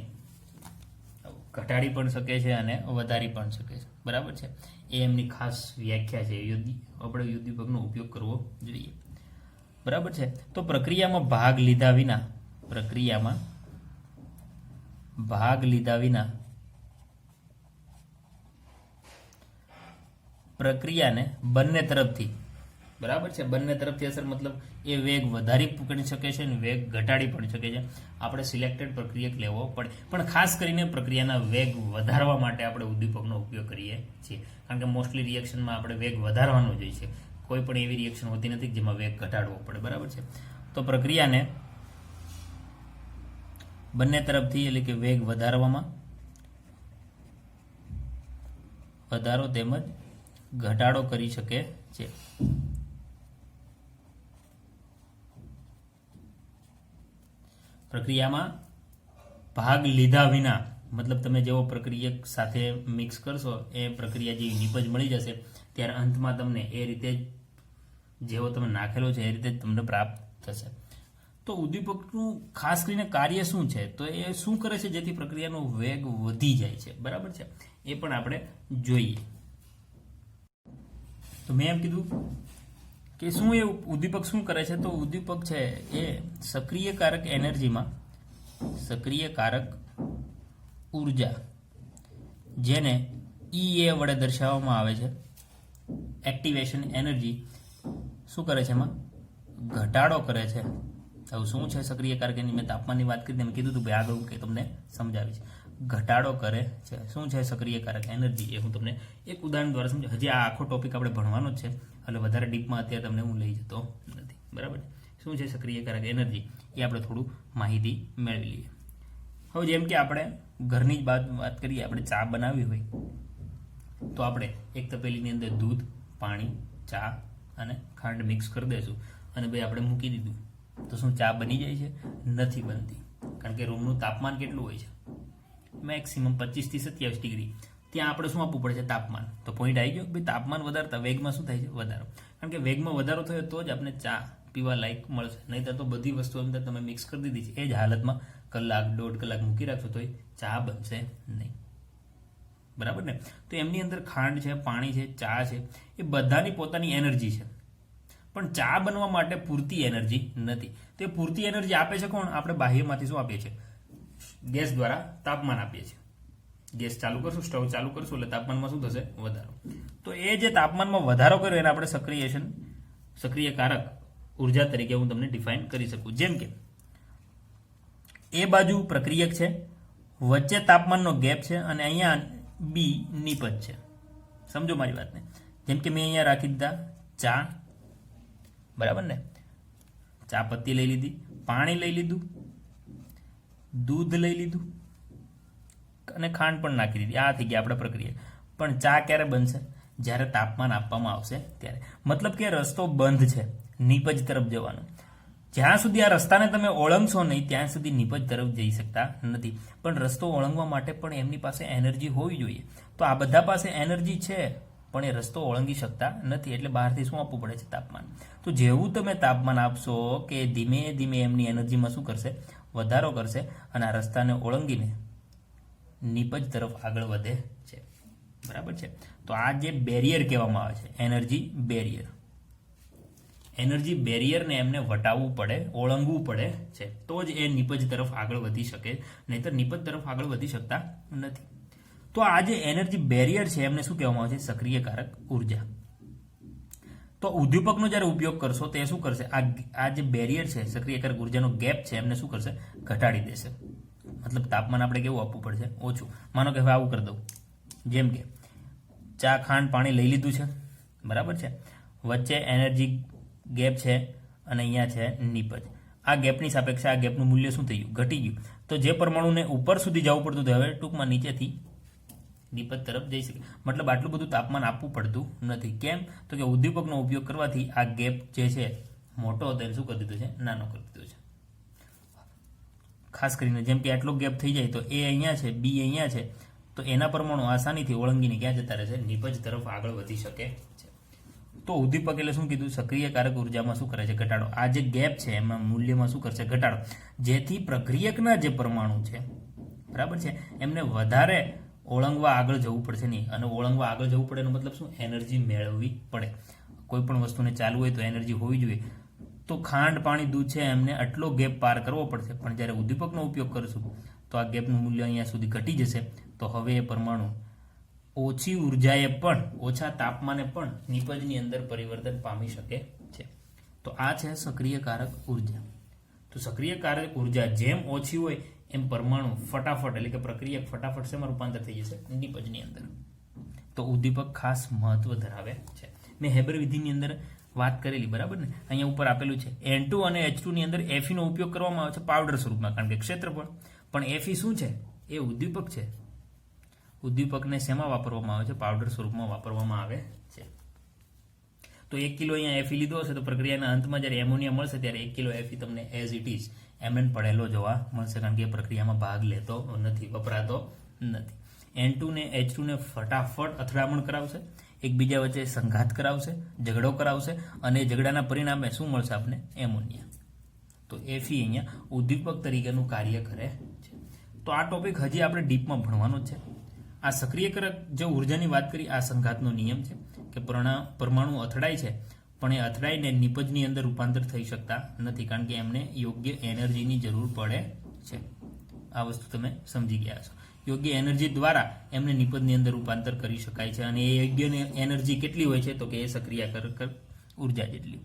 ઘટાડી પણ શકે છે અને વધારી પણ શકે છે, બરાબર છે. એ એમની ખાસ વ્યાખ્યા છે. આપણે ઉદ્દીપકનો ઉપયોગ કરવો જોઈએ, બરાબર છે. તો પ્રક્રિયામાં ભાગ લીધા વિના પ્રક્રિયાને બંને તરફથી, બરાબર છે, બંને તરફથી અસર, મતલબ એ વેગ વધારી પકડી શકે છે અને વેગ ઘટાડી પણ શકે છે. આપણે સિલેક્ટેડ પ્રક્રિયક લેવો પડે. પણ ખાસ કરીને પ્રક્રિયાના વેગ વધારવા માટે આપણે ઉદ્દીપકનો ઉપયોગ કરીએ છીએ, કારણ કે મોસ્ટલી રિએક્શનમાં આપણે વેગ વધારવાનો જોઈએ છે. કોઈ પણ એવી રિએક્શન હોતી નથી જેમાં વેગ ઘટાડવો પડે, બરાબર છે. તો પ્રક્રિયાને બંને તરફથી, એટલે કે વેગ વધારો તેમજ ઘટાડો કરી શકે છે. પ્રક્રિયામાં ભાગ લીધા વિના, મતલબ તમે જેવો પ્રક્રિયક સાથે મિક્સ કરશો એ પ્રક્રિયા જેવી નિપજ મળી જશે ત્યારે અંતમાં તમને એ રીતે જેવો તમે નાખેલો છે એ રીતે જ તમને પ્રાપ્ત થશે. તો ઉદ્દીપકનું ખાસ કરીને કાર્ય શું છે, તો એ શું કરે છે જેથી પ્રક્રિયાનો વેગ વધી જાય છે, બરાબર છે, એ પણ આપણે જોઈએ. તો મેં એમ કીધું કે શું એ ઉદ્દીપક શું કરે છે, તો ઉદ્દીપક છે એ સક્રિયકારક એનર્જીમાં સક્રિયકારક ઉર્જા જેને EA વડે દર્શાવવામાં આવે છે, એક્ટિવેશન એનર્જી શું કરે છે, એમાં ઘટાડો કરે છે. હવે શું છે સક્રિયકારક એની મેં તાપમાનની વાત કરી, મેં કીધું હતું ભાઈ આગળ કે તમને સમજાવીશ. ઘટાડો કરે છે. શું છે સક્રિયકારક એનર્જી, એ હું તમને એક ઉદાહરણ દ્વારા સમજાવું. હજી આ આખો ટોપિક આપણે ભણવાનો જ છે, એટલે વધારે ડીપમાં અત્યારે તમને હું લઈ જતો નથી, બરાબર. શું છે સક્રિયકારક એનર્જી એ આપણે થોડું માહિતી મેળવી લઈએ. હવે જેમ કે આપણે ઘરની જ વાત કરીએ, આપણે ચા બનાવી હોય તો આપણે એક તપેલીની અંદર દૂધ, પાણી, ચા અને ખાંડ મિક્સ કરી દઈશું અને ભાઈ આપણે મૂકી દીધું, તો શું ચા બની જાય છે? નથી બનતી, કારણ કે રૂમનું તાપમાન કેટલું હોય છે? મેક્સિમમ 25 થી 27 ડિગ્રી. ત્યાં આપણે શું આપવું પડે છે? તાપમાન. તો પોઈન્ટ આવી ગયો ભાઈ, તાપમાન વધારતા વેગમાં શું થાય છે? વધારો. કારણ કે વેગમાં વધારો થયો તો જ આપણે ચા પીવા લાયક મળશે, નહીં તો બધી વસ્તુ અંદર તમે મિક્સ કરી દીધી છે, એ જ હાલતમાં કલાક 1.5 કલાક મૂકી રાખશો તો ચા બનશે નહીં, બરાબર ને. તો એમની અંદર ખાંડ છે, પાણી છે, ચા છે, એ બધાની પોતાની એનર્જી છે, પણ ચા બનવા માટે પૂરતી એનર્જી નથી. તો એ પૂરતી એનર્જી આપે છે કોણ? આપણે બાહ્યમાંથી શું આપીએ છીએ? ગેસ દ્વારા તાપમાન આપીએ છીએ. ગેસ ચાલુ કરશું, સ્ટવ ચાલુ કરશું એટલે તાપમાનમાં શું થશે? વધારો. તો એ જે તાપમાનમાં વધારો કર્યો એને આપણે સક્રિયકારક ઉર્જા તરીકે હું તમને ડિફાઇન કરી શકું. જેમ કે એ બાજુ પ્રક્રિયક છે, વચ્ચે તાપમાનનો ગેપ છે અને અહીંયા બી નિપજ છે. સમજો મારી વાતને. જેમ કે મેં અહીંયા રાખી દીધા ચા, બરાબર ને, ચા પત્તી લઈ લીધી, પાણી લઈ લીધું, દૂધ લઈ લીધું અને ખાંડ પણ નાખી દીધી. આ થઈ ગયા આપણે પ્રક્રિયા. પણ ચા ક્યારે બનશે? જ્યારે તાપમાન આપવામાં આવશે ત્યારે. મતલબ કે રસ્તો બંધ છે નિપજ તરફ જવાનો. જ્યાં સુધી આ રસ્તાને તમે ઓળંગશો નહીં ત્યાં સુધી નિપજ તરફ જઈ શકતા નથી. પણ રસ્તો ઓળંગવા માટે પણ એમની પાસે એનર્જી હોવી જોઈએ. તો આ બધા પાસે એનર્જી છે પણ એ રસ્તો ઓળંગી શકતા નથી, એટલે બહારથી શું આપવું પડે છે? તાપમાન. તો જેવું તમે તાપમાન આપશો કે ધીમે ધીમે એમની એનર્જીમાં શું કરશે? વધારો કરશે અને આ રસ્તાને ઓળંગીને નિપજ તરફ આગળ વધે છે, બરાબર છે. તો આ જે બેરિયર કહેવામાં આવે છે, એનર્જી બેરિયર. એનર્જી બેરિયરને એમને વટાવવું પડે, ઓળંગવું પડે છે, તો જ એ નિપજ તરફ આગળ વધી શકે, નહીંતર નિપજ તરફ આગળ વધી શકતા નથી. તો આ જે એનર્જી બેરિયર છે એમને શું કહેવામાં આવે છે? સક્રિયકારક ઉર્જા. તો ઉદ્દીપકનો જ્યારે ઉપયોગ કરશો તો એ શું કરશે? આ જે બેરિયર છે, સક્રિયકારક ઉર્જાનો ગેપ છે, એમને શું કરશે? ઘટાડી દેશે. મતલબ તાપમાન આપણે કેવું આપવું પડશે? ઓછું. માનો કે હવે આવું કરી દઉં, જેમ કે ચા, ખાંડ, પાણી લઈ લીધું છે, બરાબર છે, વચ્ચે એનર્જી ગેપ છે અને અહીંયા છે નિપજ. આ ગેપની સાપેક્ષે આ ગેપનું મૂલ્ય શું થયું? ઘટી ગયું. તો જે પરમાણુને ઉપર સુધી જવું પડતું હતું હવે ટૂંકમાં નીચેથી નિપજ તરફ જઈ શકે. મતલબ આટલું બધું તાપમાન આપવું પડતું નથી. કેમ? તો કે ઉદ્દીપકનો ઉપયોગ કરવાથી આ ગેપ જે છે મોટો હતો એને શું કરી દીધો છે? નાનો કરી દીધો છે. ખાસ કરીને જેમ કે આટલો ગેપ થઈ જાય તો એ અહીંયા છે, બી અહીંયા છે, તો એના પરમાણુ આસાનીથી ઓળંગીને ક્યાં જતા રહેશે? નિપજ તરફ આગળ વધી શકે છે. તો ઉદ્દીપક એટલે શું કીધું? સક્રિયકારક ઉર્જામાં શું કરે છે? ઘટાડો. આ જે ગેપ છે એમાં મૂલ્યમાં શું કરશે? ઘટાડો. જેથી પ્રક્રિયકના જે પરમાણુ છે, બરાબર છે, એમને વધારે ઓળંગવા આગળ જવું પડશે નહીં. અને ઓળંગવા આગળ જવું પડે એનો મતલબ શું? એનર્જી મેળવવી પડે. કોઈ પણ વસ્તુને ચાલુ હોય તો એનર્જી હોવી જોઈએ. તો ખાંડ, પાણી, દૂધ છે એમને આટલો ગેપ પાર કરવો પડશે. પણ જ્યારે ઉદ્દીપકનો ઉપયોગ કરશું તો આ ગેપનું મૂલ્ય અહીંયા સુધી ઘટી જશે. તો હવે એ પરમાણુ ઓછી ઉર્જાએ પણ, ઓછા તાપમાને પણ નિપજની અંદર પરિવર્તન પામી શકે છે. તો આ છે સક્રિયકારક ઉર્જા. તો સક્રિયકારક ઉર્જા જેમ ઓછી હોય એમ પરમાણુ ફટાફટ, એટલે કે પ્રક્રિયા ફટાફટ શેમાં રૂપાંતર થઈ જશે? નિપજની અંદર. તો ઉદ્દીપક ખાસ મહત્વ ધરાવે છે. મેં હેબર વિધિની અંદર વાત કરેલી, બરાબર ને. અહીંયા ઉપર આપેલું છે N2 અને H2 ની અંદર Fe નો ઉપયોગ કરવામાં આવે છે પાવડર સ્વરૂપમાં, કારણ કે ક્ષેત્રફળ. પણ Fe શું છે? એ ઉદ્દીપક છે. ઉદ્દીપકને શેમાં વાપરવામાં આવે છે? પાવડર સ્વરૂપમાં વાપરવામાં આવે છે. તો 1 કિલો અહીંયા Fe લીધો હશે તો પ્રક્રિયાના અંતમાં જ્યારે એમોનિયા મળશે ત્યારે 1 કિલો Fe તમને એઝ ઇટ ઇઝ એમએન પડેલો જોવા મળશે, કારણ કે એ પ્રક્રિયામાં ભાગ લેતો નથી, વપરાતો નથી. N2 ને H2 ને ફટાફટ અથડામણ કરાવશે, એકબીજા વચ્ચે સંઘાત કરાવશે, ઝઘડો કરાવશે અને ઝઘડાના પરિણામે શું મળશે? આપણે એમોનિયા. તો Fe અહીંયા ઉદ્દીપક તરીકેનું કાર્ય કરે છે. તો આ ટોપિક હજી આપણે ડીપમાં ભણવાનો જ છે. આ સક્રિયકરક જે ઉર્જાની વાત કરી, આ સંઘાતનો નિયમ છે કે પરમાણુ અથડાય છે, પણ એ અથડાઈને નિપજની અંદર રૂપાંતર થઈ શકતા નથી, કારણ કે એમને યોગ્ય એનર્જીની જરૂર પડે છે. આ વસ્તુ તમે સમજી ગયા છો. યોગ્ય એનર્જી દ્વારા એમને નિપજની અંદર રૂપાંતર કરી શકાય છે, અને એ યોગ્ય એનર્જી કેટલી હોય છે? તો કે એ સક્રિયકરક ઉર્જા જેટલી.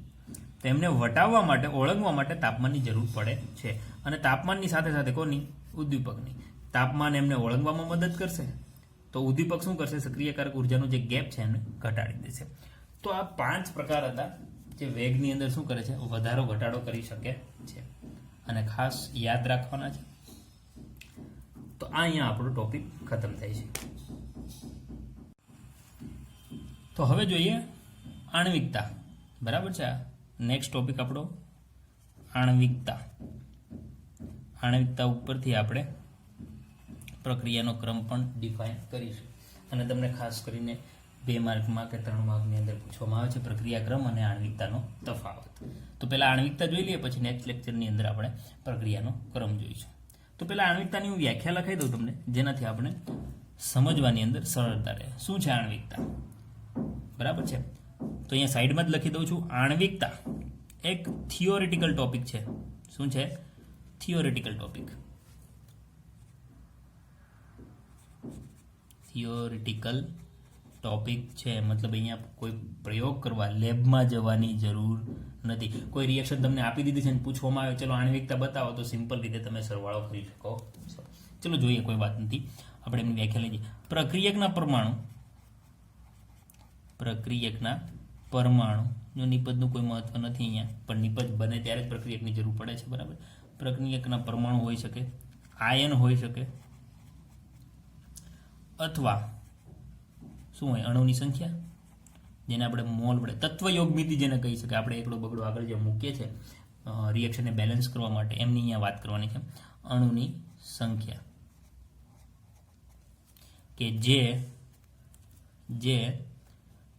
તો એમને વટાવવા માટે, ઓળંગવા માટે તાપમાનની જરૂર પડે છે, અને તાપમાનની સાથે સાથે કોની? ઉદ્દીપકની. તાપમાન એમને ઓળંગવામાં મદદ કરશે, તો ઉદ્દીપક શું કરશે? સક્રિયકારક ઉર્જાનો જે ગેપ છે એને ઘટાડી દેશે. તો આ 5 પ્રકાર હતા જે વેગની અંદર શું કરે છે? વધારો ઘટાડો કરી શકે છે, અને ખાસ યાદ રાખવાના છે. તો આ અહીંયા આપણો ટોપિક ખતમ થાય છે. તો હવે જોઈએ આણ્વિકતા. બરાબર છે. નેક્સ્ટ ટોપિક આપણો આણ્વિકતા. આણ્વિકતા ઉપરથી આપણે પ્રક્રિયાનો ક્રમ પણ ડિફાઇન કરીશું, અને તમને ખાસ કરીને 2 માર્કમાં કે 3 માર્કની અંદર પૂછવામાં આવે છે પ્રક્રિયા ક્રમ અને આણ્વિકતાનો તફાવત. તો પહેલા આણ્વિકતા જોઈ લઈએ, પછી નેક્સ્ટ લેક્ચરની અંદર આપણે પ્રક્રિયાનો ક્રમ જોઈશું. તો પહેલા આણ્વિકતાની હું વ્યાખ્યા લખાઈ દઉં તમને, જેનાથી આપણે સમજવાની અંદર સરળતા રહે. શું છે આણ્વિકતા? બરાબર છે. તો અહીંયા સાઈડમાં જ લખી દઉં છું. આણ્વિકતા એક થિયોરિટિકલ ટોપિક છે. શું છે? Theoretical topic. થિયોરિટિકલ ટોપિક છે, મતલબ અહીંયા કોઈ પ્રયોગ કરવા લેબમાં જવાની જરૂર નથી. કોઈ રિએક્શન તમને આપી દીધી છે અને પૂછવામાં આવે ચલો આણ્વિકતા બતાવો, તો સિમ્પલ રીતે તમે સરવાળો કરી શકો છો. ચલો જોઈએ, કોઈ વાત નથી. આપણે એમની વ્યાખ્યા લઈએ. પ્રક્રિયકના પરમાણુ જો નિપજનું કોઈ મહત્વ નથી અહીંયા, પણ નિપજ બને ત્યારે જ પ્રક્રિયકની જરૂર પડે છે. બરાબર. પ્રક્રિયકના પરમાણુ હોઈ શકે, આયન હોઈ શકે, અથવા શું હોય? અણુની સંખ્યા, જેને આપણે મોલ વડે તત્વયોગ મિતિ જેને કહી શકે. આપણે એકડો બગડો આગળ જે મૂકીએ છીએ રિએક્શનને બેલેન્સ કરવા માટે, એમની અહીંયા વાત કરવાની છે. અણુની સંખ્યા કે જે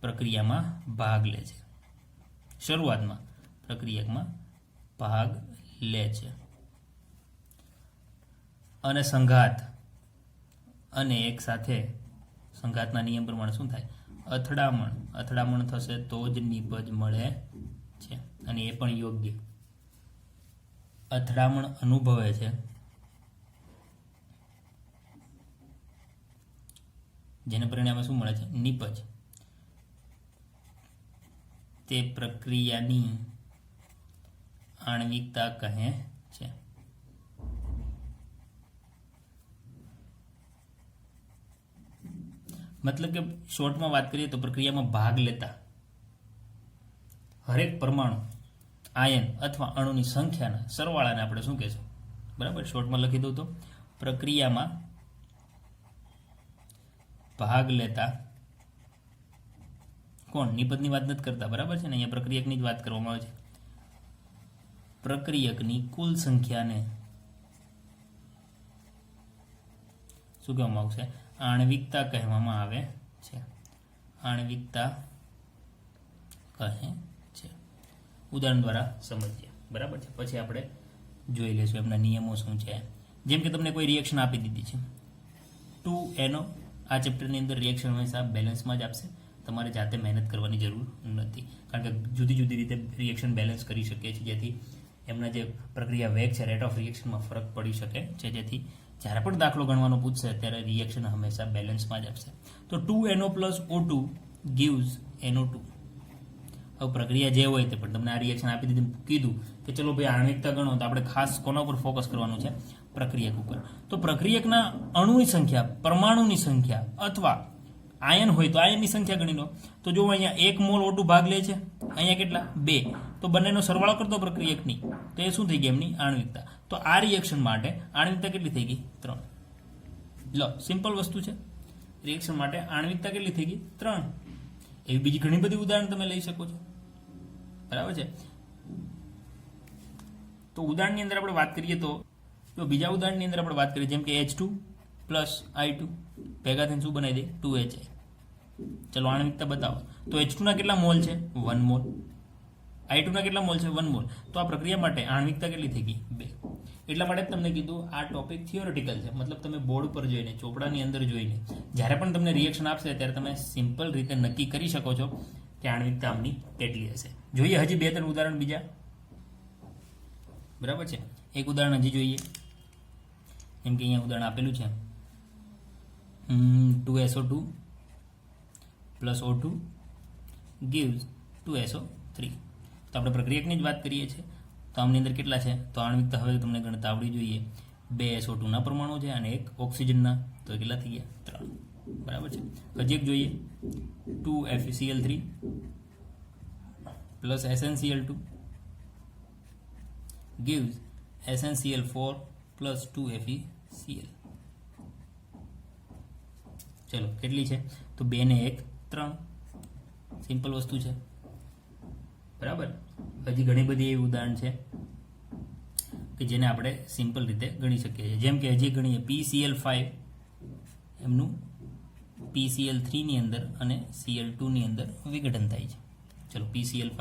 પ્રક્રિયામાં ભાગ લે છે, શરૂઆતમાં પ્રક્રિયામાં ભાગ લે છે. અને સંઘાત, અને એક સાથે સંઘાતના નિયમ પ્રમાણે શું થાય? અથડામણ થશે તો જ નિપજ મળે છે, અને એ પણ યોગ્ય. અથડામણ અનુભવે છે જેને પરિણામે શું મળે છે? નિપજ. તે પ્રક્રિયાની આણ્વિકતા કહે છે. મતલબ કે શોર્ટમાં વાત કરીએ તો પ્રક્રિયામાં ભાગ લેતા હરેક પરમાણુ, આયન અથવા અણુની સંખ્યાના સરવાળાને આપણે શું કહેશું? બરાબર. શોર્ટમાં લખી દઉં તો પ્રક્રિયામાં ભાગ લેતા કોણ? નિપજની વાત નથી કરતા. બરાબર છે ને? અહીંયા પ્રક્રિયકની જ વાત કરવામાં આવે છે. પ્રક્રિયકની કુલ સંખ્યાને શું કહેવામાં આવશે? આણ્વિકતા કહેવામાં આવે છે. આણ્વિકતા કહે છે. ઉદાહરણ દ્વારા સમજીએ. બરાબર છે. પછી આપણે જોઈ લઈશું એમના નિયમો શું છે. જેમ કે તમને કોઈ રિએક્શન આપી દીધી છે 2NO. આ ચેપ્ટરની અંદર રિએક્શન હંમેશા બેલેન્સમાં જ આપશે. તમારે જાતે મહેનત કરવાની જરૂર નથી, કારણ કે જુદી જુદી રીતે રિએક્શન બેલેન્સ કરી શકીએ છીએ, જેથી એમના જે પ્રક્રિયા વેગ છે, રેટ ઓફ રિએક્શનમાં ફરક પડી શકે છે, જેથી જ્યારે પણ દાખલો ગણવાનો પૂછશે ત્યારે રિએક્શન હંમેશા બેલેન્સમાં જ આપશે. તો 2NO + O2 gives NO2. હવે પ્રક્રિયા જે હોય તે પણ તમને આ રિએક્શન આપી દીધું, કીધું કે ચલો ભાઈ આણ્વિકતા ગણો, તો આપણે ખાસ કોના ઉપર ફોકસ કરવાનું છે? પ્રક્રિયક ઉપર. તો પ્રક્રિયકના અણુની સંખ્યા, પરમાણુની સંખ્યા, અથવા આયન હોય તો આયનની સંખ્યા ગણી લો. તો જો અહીંયા 1 મોલ O2 ભાગ લે છે, અહીંયા કેટલા? 2. તો બંનેનો સરવાળો કરતો પ્રક્રિયકની, તો એ શું થઈ ગઈ? એમની આણ્વિકતા. તો આ રિએક્શન માટે આણ્વિકતા કેટલી થઈ ગઈ? 3. લો, સિમ્પલ વસ્તુ છે. રિએક્શન માટે આણ્વિકતા કેટલી થઈ ગઈ? 3. એવી બીજી ઘણી બધી ઉદાહરણ તમે લઈ શકો છો. બરાબર છે. તો ઉદાહરણની અંદર આપણે વાત કરીએ તો બીજા ઉદાહરણની અંદર આપણે વાત કરીએ, જેમ કે H2 + I2 ભેગા થઈને શું બનાવી દે? 2HI. ચલો આણ્વિકતા બતાવો. તો H2 ના કેટલા મોલ છે? 1 મોલ. I2 ના કેટલા મોલ છે 1 મોલ. તો આ પ્રક્રિયા માટે આણ્વિકતા કેટલી થઈ ગઈ 2. એટલા માટે તમને કીધું આ ટોપિક થિયોરિટિકલ છે, મતલબ તમે બોર્ડ પર જોઈને ચોપડાની અંદર જોઈને જ્યારે પણ તમને રિએક્શન આપશે ત્યારે તમે સિમ્પલ રીતે નક્કી કરી શકો છો કે આણ્વિકતા આમની કેટલી હશે. જોઈએ હજી 2-3 ઉદાહરણ બીજા. બરાબર છે. એક ઉદાહરણ હજી જોઈએ. જેમ કે અહીંયા ઉદાહરણ આપેલું છે 2SO2 plus O2 gives 2SO3. તો આપણે પ્રક્રિયકની જ વાત કરીએ છીએ. તો આમની અંદર કેટલા છે? તો આણ્વિકતા હવે તમને ગણતા આવડી જોઈએ. 2 SO2 ના પરમાણુ છે અને 1 ઓક્સિજનના. તો કેટલા થઈ ગયા? 3. બરાબર છે. હજી એક જોઈએ 2 FeCl3 plus SnCl2 gives SnCl4 plus 2 FeCl. ચલો કેટલી છે? તો 2 ને 1 3. સિમ્પલ વસ્તુ છે. બરાબર. હજી ઘણી બધી એવી ઉદાહરણ છે કે જેને આપણે સિમ્પલ રીતે ગણી શકીએ છીએ. જેમ કે હજી ગણીએ PCl5 એમનું PCl3 ની અંદર અને Cl2 ની અંદર વિઘટન થાય છે. ચલો PCl5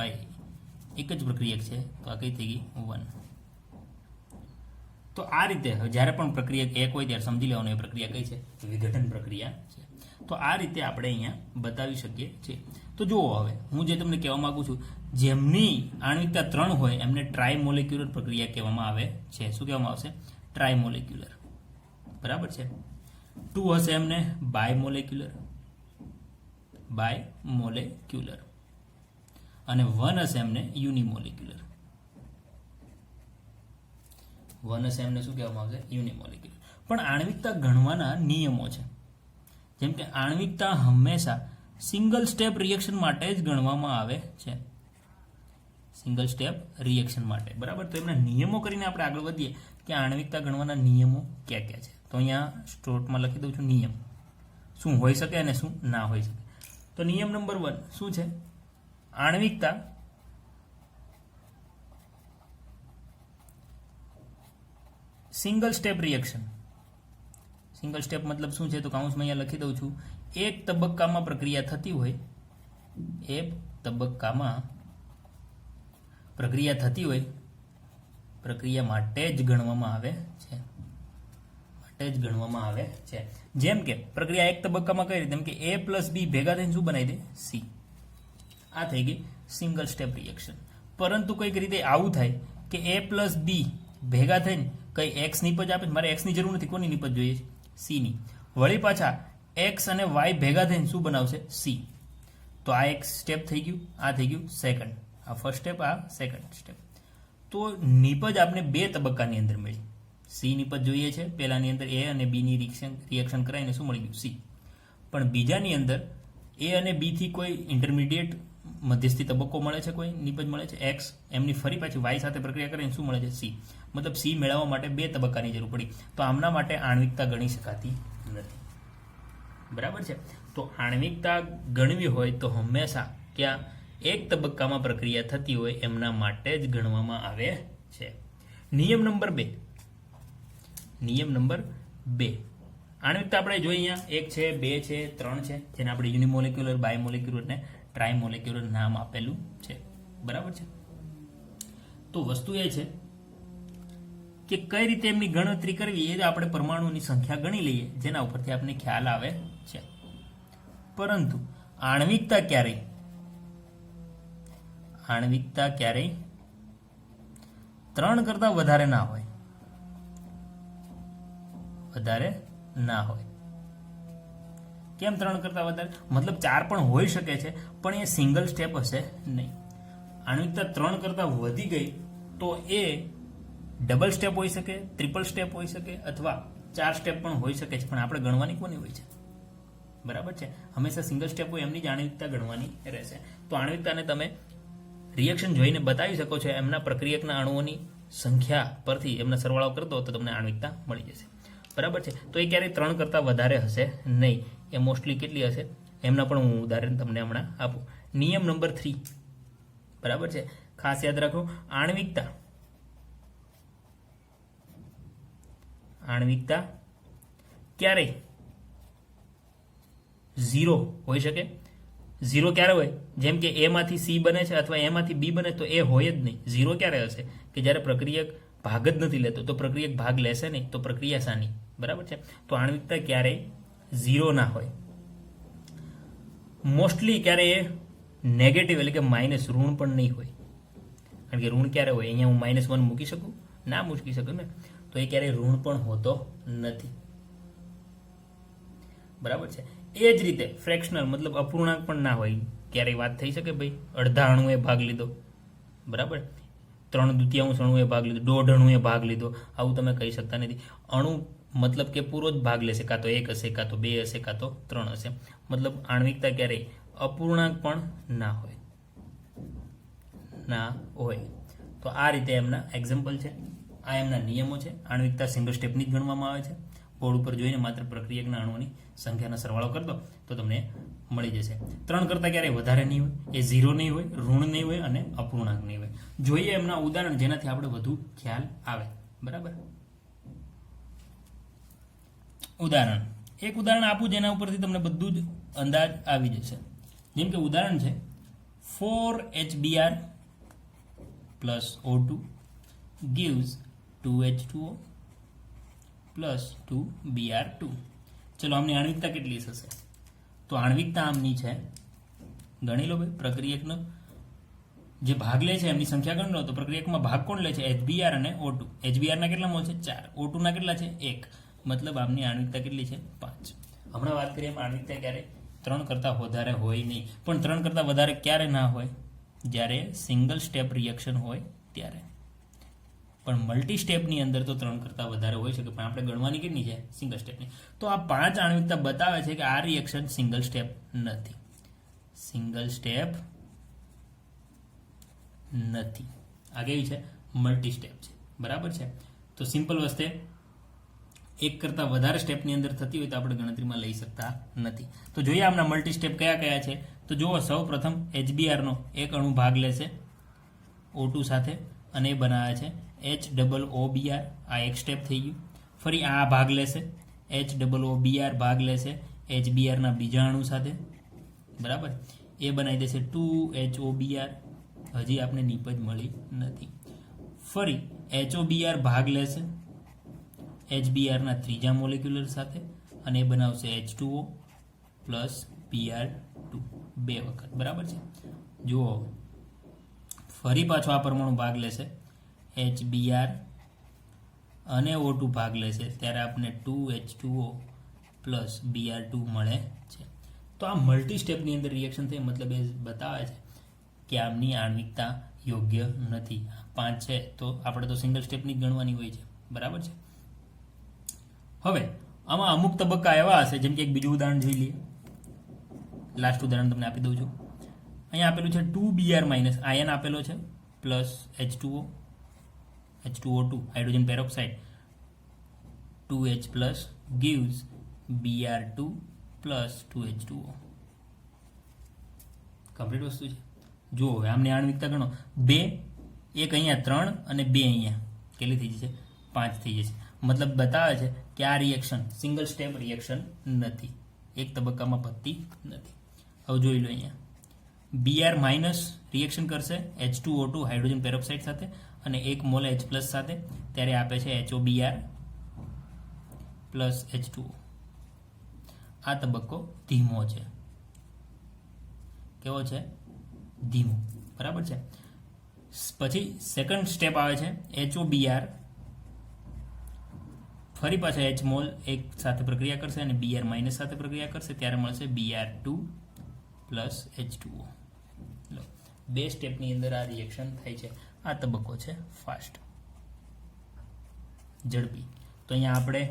એક જ પ્રક્રિયક છે, તો આ કઈ થઈ ગઈ 1. તો આ રીતે જ્યારે પણ પ્રક્રિયક એક હોય ત્યારે સમજી લેવાનું એ પ્રક્રિયા કઈ છે? વિઘટન પ્રક્રિયા છે. તો આ રીતે આપણે અહીંયા બતાવી શકીએ છીએ. તો જુઓ, હવે હું જે તમને કહેવા માંગુ છું, જેમની આણ્વિકતા 3 હોય એમને ટ્રાયમોલેક્યુલર પ્રક્રિયા કહેવામાં આવે છે. શું કહેવામાં આવશે? ટ્રાયમોલેક્યુલર. બરાબર છે. 2 હશે એમને બાયમોલેક્યુલર અને 1 હશે એમને યુનિમોલેક્યુલર. 1 હશે એમને શું કહેવામાં આવશે? યુનિમોલેક્યુલર. પણ આણ્વિકતા ગણવાના નિયમો છે. જેમ કે આણ્વિકતા હંમેશા સિંગલ સ્ટેપ રિએક્શન માટે જ ગણવામાં આવે છે. સિંગલ સ્ટેપ રિએક્શન માટે. બરાબર. તો એમના નિયમો કરીને આપણે આગળ વધીએ કે આણ્વિકતા ગણવાના નિયમો ક્યાં ક્યાં છે. તો અહીંયા સ્ટોટમાં લખી દઉં છું નિયમ શું હોઈ શકે અને શું ના હોઈ શકે. તો નિયમ નંબર 1 શું છે? આણ્વિકતા single step reaction. Single step મતલબ શું છે? તો કાઉન્સમાં અહીંયા લખી દઉં છું. એક તબક્કામાં પ્રક્રિયા થતી હોય, એક તબક્કામાં પ્રક્રિયા થતી હોય, પ્રક્રિયા માટે જ ગણવામાં આવે છે. માટે જ ગણવામાં આવે છે. જેમ કે પ્રક્રિયા એક તબક્કામાં કઈ રીતે? જેમ કે A plus B ભેગા થઈને શું બનાવી દે? C. આ થઈ ગઈ સિંગલ સ્ટેપ રિએક્શન. પરંતુ કઈક રીતે આવું થાય કે A plus B ભેગા થઈને કઈ X નિપજ આપે. મારે X ની જરૂર નથી. કોની નિપજ જોઈએ? C ની. વળી પાછા X અને Y ભેગા થઈને શું બનાવશે? C. તો આ એક સ્ટેપ થઈ ગયું. આ થઈ ગયું સેકન્ડ. આ ફર્સ્ટ સ્ટેપ, આ સેકન્ડ સ્ટેપ. તો નિપજ આપણે 2 તબક્કાની અંદર મળી. C નિપજ જોઈએ છે. પહેલાની અંદર A અને B ની રિએક્શન કરાવીને શું મળી ગયું? C. પણ બીજાની અંદર A અને B થી કોઈ ઇન્ટરમીડિયેટ મધ્યસ્થી તબક્કો મળે છે, કોઈ નિપજ મળે છે X. એમની ફરી પાછી Y સાથે પ્રક્રિયા કરીને શું મળે છે? C. મતલબ C મેળવવા માટે 2 તબક્કાની જરૂર પડી. તો આમના માટે આણ્વિકતા ગણી શકાતી નથી. બરાબર છે. તો આણ્વિકતા ગણવી હોય તો હંમેશા ક્યાં એક તબક્કામાં પ્રક્રિયા થતી હોય એમના માટે જ ગણવામાં આવે છે. નિયમ નંબર 2. નિયમ નંબર 2. આણ્વિકતા આપણે જોઈએ અહીંયા 1 છે, 2 છે, 3 છે, જેને આપણે યુનિમોલેક્યુલર, બાયમોલેક્યુલર અને ટ્રાયમોલેક્યુલર નામ આપેલું છે. બરાબર છે. તો વસ્તુ એ છે કે કઈ રીતે એમની ગણતરી કરવી એ આપણે પરમાણુની સંખ્યા ગણી લઈએ, જેના ઉપરથી આપણને ખ્યાલ આવે છે. પરંતુ આણ્વિકતા ક્યારેય 3 કરતા વધારે ના હોય. કેમ 3 કરતા વધારે? મતલબ 4 પણ હોઈ શકે છે, પણ એ સિંગલ સ્ટેપ હશે નહીં. આણ્વિકતા 3 કરતા વધી ગઈ તો એ ડબલ સ્ટેપ હોઈ શકે, ટ્રિપલ સ્ટેપ હોઈ શકે, અથવા 4 સ્ટેપ પણ હોઈ શકે છે. પણ આપણે ગણવાની કોની હોય છે? બરાબર છે. હંમેશા સિંગલ સ્ટેપ હોય એમની જ આણ્વિકતા ગણવાની રહેશે. તો આણ્વિકતાને તમે રિએક્શન જોઈને બતાવી શકો છો. એમના પ્રક્રિયકના અણુઓની સંખ્યા પરથી એમના સરવાળો કરતો તો તમને આણ્વિકતા મળી જશે. બરાબર છે. તો એ ક્યારેય 3 કરતા વધારે હશે નહીં. એ મોસ્ટલી કેટલી હશે એમના પણ હું ઉદાહરણ તમને હમણાં આપું. નિયમ નંબર 3. બરાબર છે. ખાસ યાદ રાખો, આણ્વિકતા ક્યારેય 0 હોઈ શકે. ઝીરો ક્યારે હોય? જેમ કે એ માંથી સી બને છે અથવા એ માંથી બી બને તો એ હોય જ નહીં. ઝીરો ક્યારે હશે? કે જ્યારે પ્રક્રિયક ભાગ જ નથી લેતો. તો પ્રક્રિયક ભાગ લેશે નહીં તો પ્રક્રિયા શાની? બરાબર છે. તો આણ્વિકતા ક્યારેય ઝીરો ના હોય. મોસ્ટલી ક્યારે એ નેગેટિવ એટલે કે માઇનસ ઋણ પણ નહીં હોય. કારણ કે ઋણ ક્યારે હોય? અહીંયા હું -1 મૂકી શકું? ના મૂકી શકું ને. તો એ ક્યારેય ઋણ પણ હોતો નથી. બરાબર છે. એ જ રીતે ફ્રેક્શનલ મતલબ અપૂર્ણાંક પણ ના હોય. ક્યારેય વાત થઈ શકે ભાઈ અડધા અણુએ ભાગ લીધો, બરાબર, 3/2 અણુએ ભાગ લીધો, 1/2 અણુએ ભાગ લીધો, આવું તમે કહી શકતા નથી. અણુ મતલબ કે પૂરો જ ભાગ લેશે, કાં તો 1 હશે, કાં તો 2 હશે, કાં તો 3 હશે. મતલબ આણ્વિકતા ક્યારેય અપૂર્ણાંક પણ ના હોય. તો આ રીતે એમના એક્ઝામ્પલ છે, આ એમના નિયમો છે. આણ્વિકતા સિંગલ સ્ટેપની જ ગણવામાં આવે છે. બોર્ડ ઉપર જોઈને માત્ર પ્રક્રિયકના અણુઓની સંખ્યાનો સરવાળો કરી દો તો તમને મળી જશે. 3 કરતાં ક્યારેય વધારે નહીં હોય, એ ઝીરો નહીં હોય, ઋણ નહીં હોય અને અપૂર્ણાંક નહીં હોય. જોઈએ એમના ઉદાહરણ જેનાથી આપણે વધુ ખ્યાલ આવે. બરાબર. ઉદાહરણ, એક ઉદાહરણ આપું જેના ઉપરથી તમને બધું જ અંદાજ આવી જશે. જેમ કે ઉદાહરણ છે 4HBr plus O2 gives 2H2O plus 2Br2. ચલો આમની આણ્વિકતા કેટલી થશે? તો આણ્વિકતા આમની છે, ગણી લો ભાઈ, પ્રક્રિયકનો જે ભાગ લે છે એમની સંખ્યા ગણી લો. તો પ્રક્રિયકમાં ભાગ કોણ લે છે? HBr અને O2. HBr ના કેટલા મોલ છે? 4. O2 ના કેટલા છે? 1. મતલબ આમની આણ્વિકતા કેટલી છે? 5. હમણાં વાત કરીએ આણ્વિકતા ક્યારે 3 કરતાં વધારે હોય નહીં. પણ 3 કરતાં વધારે ક્યારે ના હોય? જ્યારે સિંગલ સ્ટેપ રિએક્શન હોય ત્યારે. પણ મલ્ટી સ્ટેપની અંદર તો 3 કરતાં વધારે હોઈ શકે, પણ આપણે ગણવાની કેટલી છે? સિંગલ સ્ટેપની. તો આ 5 આણ્વિકતા બતાવે છે કે આ રિએક્શન સિંગલ સ્ટેપ નથી. સિંગલ સ્ટેપ નથી. આ કેવી છે? મલ્ટી સ્ટેપ છે. બરાબર છે. તો સિમ્પલ વસ્તે 1 કરતાં વધારે સ્ટેપની અંદર થતી હોય તો આપણે ગણતરીમાં લઈ શકતા નથી. તો જોઈએ આમના મલ્ટી સ્ટેપ કયા કયા છે. તો જુઓ, સૌ પ્રથમ HBrનો એક અણુ ભાગ લેશે O2 સાથે અને એ બનાવે છે HOOBr. આ એક સ્ટેપ થઈ ગયું. ફરી આ ભાગ લેશે HOOBr ભાગ લેશે HBrના બીજા અણુ સાથે, બરાબર, એ બનાવી દેશે 2HOBr. હજી આપણે નીપજ મળી નથી. ફરી HOBr ભાગ લેશે HBrના ત્રીજા મોલેક્યુલર સાથે અને એ બનાવશે H2O પ્લસ Br2 બે વખત. બરાબર છે. જુઓ, ફરી પાછો આ પરમાણુ ભાગ લેશે HBr અને O2 ભાગ લેશે ત્યારે આપણે 2H2O પ્લસ Br2 મળે છે. તો આ મલ્ટી સ્ટેપની અંદર રિએક્શન થઈ, મતલબ એ બતાવે છે કે આમની આણ્વિકતા યોગ્ય નથી. 5 છે તો આપણે તો સિંગલ સ્ટેપની જ ગણવાની હોય છે. બરાબર છે. હવે આમાં અમુક તબક્કા એવા હશે, જેમ કે એક બીજું ઉદાહરણ જોઈ લઈએ. લાસ્ટ ઉદાહરણ તમને આપી દઉં છું. અહીંયા આપેલું છે 2Br માઇનસ આયન આપેલો છે plus H2O, H2O2 hydrogen peroxide 2H plus gives Br2 plus 2H2O. Complete વસ્તુ છે. જુઓ, હવે આમની આણ્વિકતા ગણો. 2, એક અહીંયા 3 અને 2 અહીંયા કેટલી થઈ જશે? 5 થઈ જશે. મતલબ બતાવે છે કે આ રિએક્શન સિંગલ સ્ટેપ રિએક્શન નથી, એક તબક્કામાં પતતી નથી. હવે જોઈ લો, અહીંયા Br માઇનસ રિએક્શન કરશે H2O2 હાઇડ્રોજન પેરોક્સાઇડ સાથે અને 1 મોલ H પ્લસ સાથે, ત્યારે આપે છે HOBr પ્લસ H2O. આ તબક્કો ધીમો છે. કેવો છે? ધીમો. બરાબર છે. પછી સેકન્ડ સ્ટેપ આવે છે HOBr, ફરી પાછા H મોલ એક સાથે પ્રક્રિયા કરશે અને Br માઇનસ સાથે પ્રક્રિયા કરશે ત્યારે મળશે Br2 પ્લસ H2O. બે સ્ટેપની અંદર આ રિએક્શન થાય છે. આ તબક્કો છે ફાસ્ટ, ઝડપી. તો અહીંયા આપણે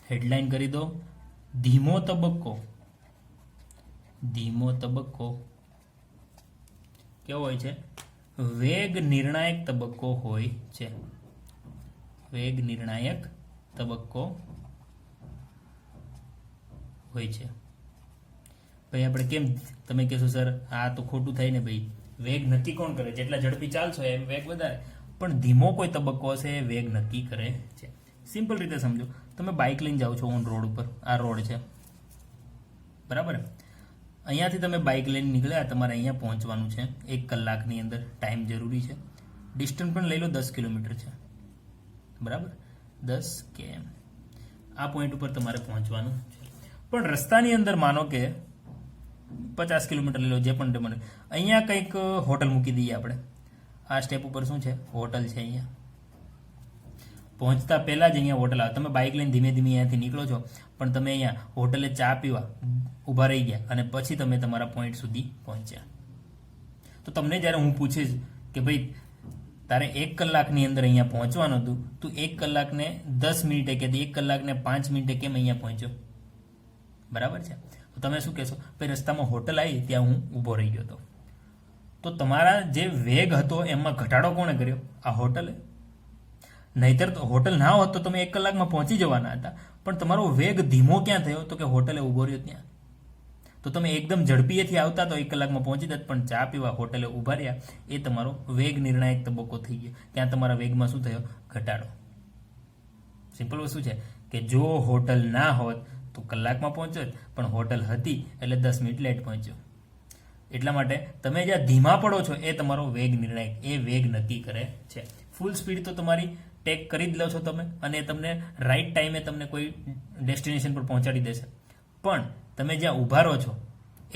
હેડલાઇન કરી દો, ધીમો તબક્કો. ધીમો તબક્કો કેવો હોય છે? વેગ નિર્ણાયક તબક્કો હોય છે. વેગ નિર્ણાયક તબક્કો હોય છે. ભાઈ આપણે કેમ, તમે કહેશો સર આ તો ખોટું થાય ને ભાઈ, વેગ નક્કી કોણ કરે? જેટલા ઝડપી ચાલશો એમ વેગ વધારે. પણ ધીમો કોઈ તબક્કો હશે એ વેગ નક્કી કરે છે. સિમ્પલ રીતે સમજો, તમે બાઇક લઈને જાઓ છો ઓન રોડ ઉપર, આ રોડ છે, બરાબર, અહીંયાથી તમે બાઇક લઈને નીકળ્યા, તમારે અહીંયા પહોંચવાનું છે 1 કલાકની અંદર ટાઈમ જરૂરી છે. ડિસ્ટન્સ પણ લઈ લો 10 કિલોમીટર છે, બરાબર, 10 km. આ પોઈન્ટ ઉપર તમારે પહોંચવાનું છે. પણ રસ્તાની અંદર માનો કે 50 કિલોમીટર લઈ લો, જે પણ મને અહીંયા કંઈક હોટલ મૂકી દઈએ આપણે. આ સ્ટેપ ઉપર શું છે, હોટલ છે. અહીંયા પહોંચતા પહેલા જ અહીંયા હોટલ આવે. તમે બાઇક લઈને ધીમે ધીમે અહીંયાથી નીકળો છો, પણ તમે અહીંયા હોટલે ચા પીવા ઊભા રહી ગયા અને પછી તમે તમારા પોઈન્ટ સુધી પહોંચ્યા. તો તમને જ્યારે હું પૂછીશ કે ભાઈ તારે 1 કલાકની અંદર અહીંયા પહોંચવાનું હતું, તું 1 કલાકને 10 મિનિટે કે 1 કલાકને 5 મિનિટે કેમ અહીંયા પહોંચ્યો? બરાબર છે. તો તમે શું કહેશો, ભાઈ રસ્તામાં હોટલ આવી ત્યાં હું ઊભો રહી ગયો હતો. તો તમારા જે વેગ હતો એમાં ઘટાડો કોણે કર્યો? આ હોટલે. નહીતર તો હોટલ ના હોત તો તમે 1 કલાકમાં પહોંચી જવાના હતા, પણ તમારો વેગ ધીમો ક્યાં થયો? તો કે હોટલે ઊભો રહ્યો ત્યાં. તો તમે એકદમ ઝડપીએથી આવતા તો 1 કલાકમાં પહોંચી જત, પણ ચા પીવા હોટલે ઊભા રહ્યા એ તમારો વેગ નિર્ણાયક તબક્કો થઈ ગયો. ત્યાં તમારા વેગમાં શું થયો? ઘટાડો. સિમ્પલ વસ્તુ છે કે જો હોટલ ના હોત તો કલાકમાં પહોંચ્યો, પણ હોટલ હતી એટલે 10 મિનિટ લેટ પહોંચ્યો. એટલા માટે તમે જ્યાં ધીમા પડો છો એ તમારો વેગ નિર્ણાયક, એ વેગ નક્કી કરે છે. ફૂલ સ્પીડ તો તમારી ટેક કરી જ લો છો તમે, અને તમને રાઈટ ટાઈમે તમને કોઈ ડેસ્ટિનેશન પર પહોંચાડી દેશે. પણ તમે જ્યાં ઊભા રહો છો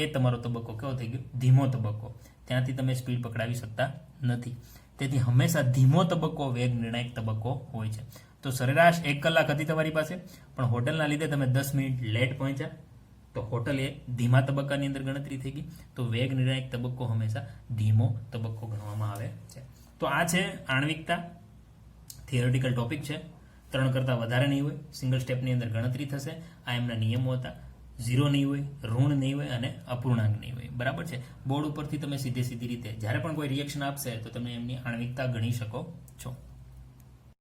એ તમારો તબક્કો કેવો થઈ ગયો? ધીમો તબક્કો. ત્યાંથી તમે સ્પીડ પકડાવી શકતા નથી. તેથી હંમેશા ધીમો તબક્કો વેગ નિર્ણાયક તબક્કો હોય છે. તો સરેરાશ 1 કલાક હતી તમારી પાસે, પણ હોટલના લીધે તમે 10 મિનિટ લેટ પહોંચ્યા, તો હોટલ એ ધીમા તબક્કાની અંદર ગણતરી થઈ ગઈ. તો વેગ નિર્ણાયક તબક્કો હંમેશા ધીમો તબક્કો ગણવામાં આવે છે. તો આ છે આણ્વિકતા. થિયોરિટિકલ ટોપિક છે, 3 કરતાં વધારે નહીં હોય, સિંગલ સ્ટેપની અંદર ગણતરી થશે. આ એમના નિયમો હતા. 0 નહીં હોય, ઋણ નહીં હોય અને અપૂર્ણાંક નહીં હોય. બરાબર છે. બોર્ડ ઉપરથી તમે સીધી રીતે જ્યારે પણ કોઈ રિએક્શન આપશે તો તમે એમની આણ્વિકતા ગણી શકો છો.